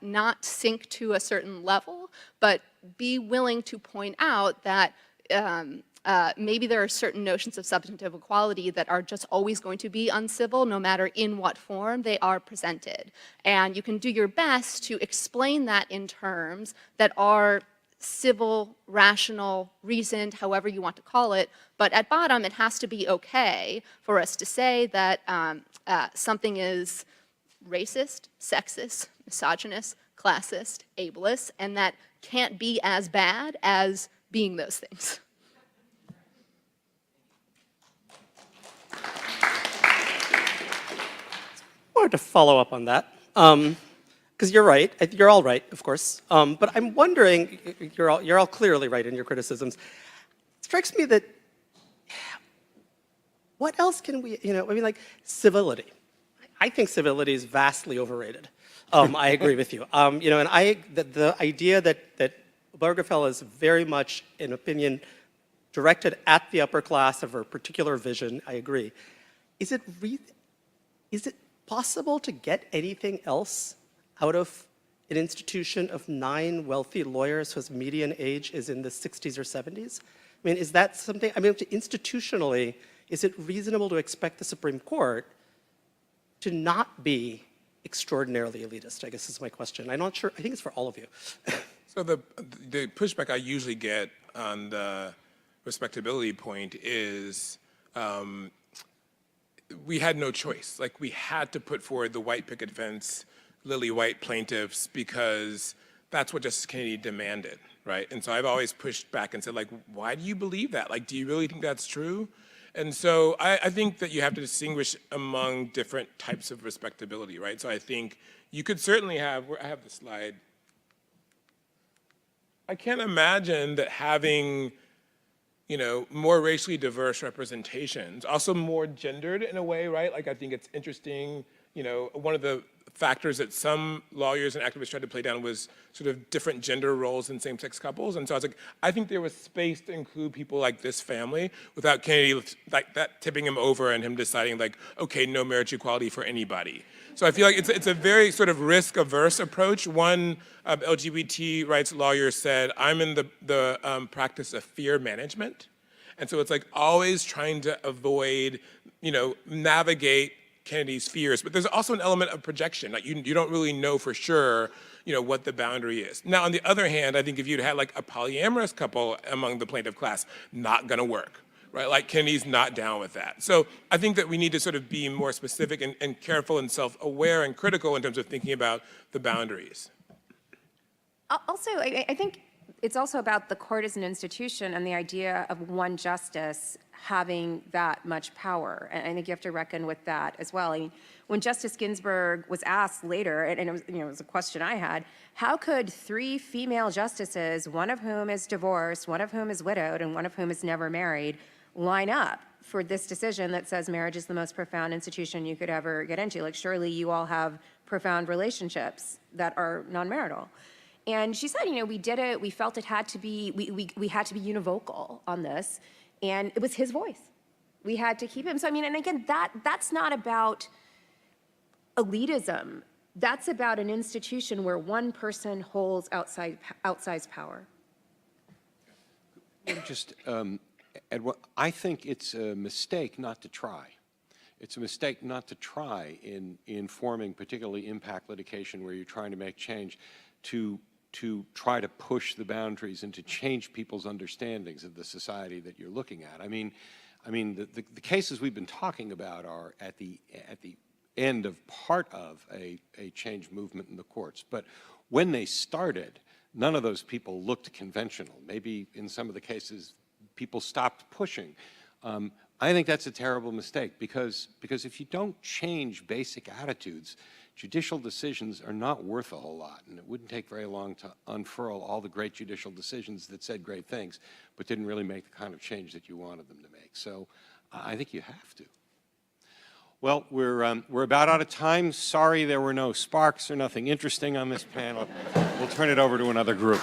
not sink to a certain level, but be willing to point out that maybe there are certain notions of substantive equality that are just always going to be uncivil, no matter in what form they are presented. And you can do your best to explain that in terms that are civil, rational, reasoned, however you want to call it, but at bottom it has to be okay for us to say that something is racist, sexist, misogynist, classist, ableist, and that can't be as bad as being those things. I wanted to follow up on that, because you're right. You're all right, of course. But I'm wondering, you're all clearly right in your criticisms. It strikes me that, what else can we, like civility. I think civility is vastly overrated. I agree with you. And the idea that Obergefell is very much, in opinion, directed at the upper class of a particular vision, I agree. Is it possible to get anything else out of an institution of 9 wealthy lawyers whose median age is in the 60s or 70s? I mean, is that something, institutionally, is it reasonable to expect the Supreme Court to not be extraordinarily elitist, I guess is my question. I'm not sure, I think it's for all of you. So the pushback I usually get on the respectability point is we had no choice. Like, we had to put forward the white picket fence, lily white plaintiffs, because that's what Justice Kennedy demanded, right? And so I've always pushed back and said, like, why do you believe that? Like, do you really think that's true? And so I think that you have to distinguish among different types of respectability, right? So I think you could certainly have, I have the slide. I can't imagine that having, more racially diverse representations, also more gendered in a way, right? Like, I think it's interesting, one of the factors that some lawyers and activists tried to play down was sort of different gender roles in same-sex couples. And so I was like, I think there was space to include people like this family without Kennedy like that tipping him over and him deciding like, okay, no marriage equality for anybody. So I feel like it's a very sort of risk-averse approach. One LGBT rights lawyer said, I'm in the practice of fear management. And so it's like always trying to avoid, navigate Kennedy's fears, but there's also an element of projection. Like you don't really know for sure, what the boundary is. Now, on the other hand, I think if you'd had like a polyamorous couple among the plaintiff class, not gonna work, right? Like Kennedy's not down with that. So I think that we need to sort of be more specific and careful and self-aware and critical in terms of thinking about the boundaries. Also, I think it's also about the court as an institution and the idea of one justice having that much power. And I think you have to reckon with that as well. I mean, when Justice Ginsburg was asked later, and it was, it was a question I had, how could 3 female justices, one of whom is divorced, one of whom is widowed, and one of whom is never married, line up for this decision that says marriage is the most profound institution you could ever get into? Like, surely you all have profound relationships that are non-marital. And she said, we did it, we felt it had to be, we had to be univocal on this, and it was his voice. We had to keep him. So, and again, that's not about elitism. That's about an institution where one person holds outsized power. Just, Edward, I think it's a mistake not to try. It's a mistake not to try in forming particularly impact litigation where you're trying to make change to try to push the boundaries and to change people's understandings of the society that you're looking at. I mean, the cases we've been talking about are at the end of part of a change movement in the courts. But when they started, none of those people looked conventional. Maybe in some of the cases, people stopped pushing. I think that's a terrible mistake because if you don't change basic attitudes, judicial decisions are not worth a whole lot, and it wouldn't take very long to unfurl all the great judicial decisions that said great things, but didn't really make the kind of change that you wanted them to make. So I think you have to. Well, we're about out of time. Sorry there were no sparks or nothing interesting on this panel. We'll turn it over to another group.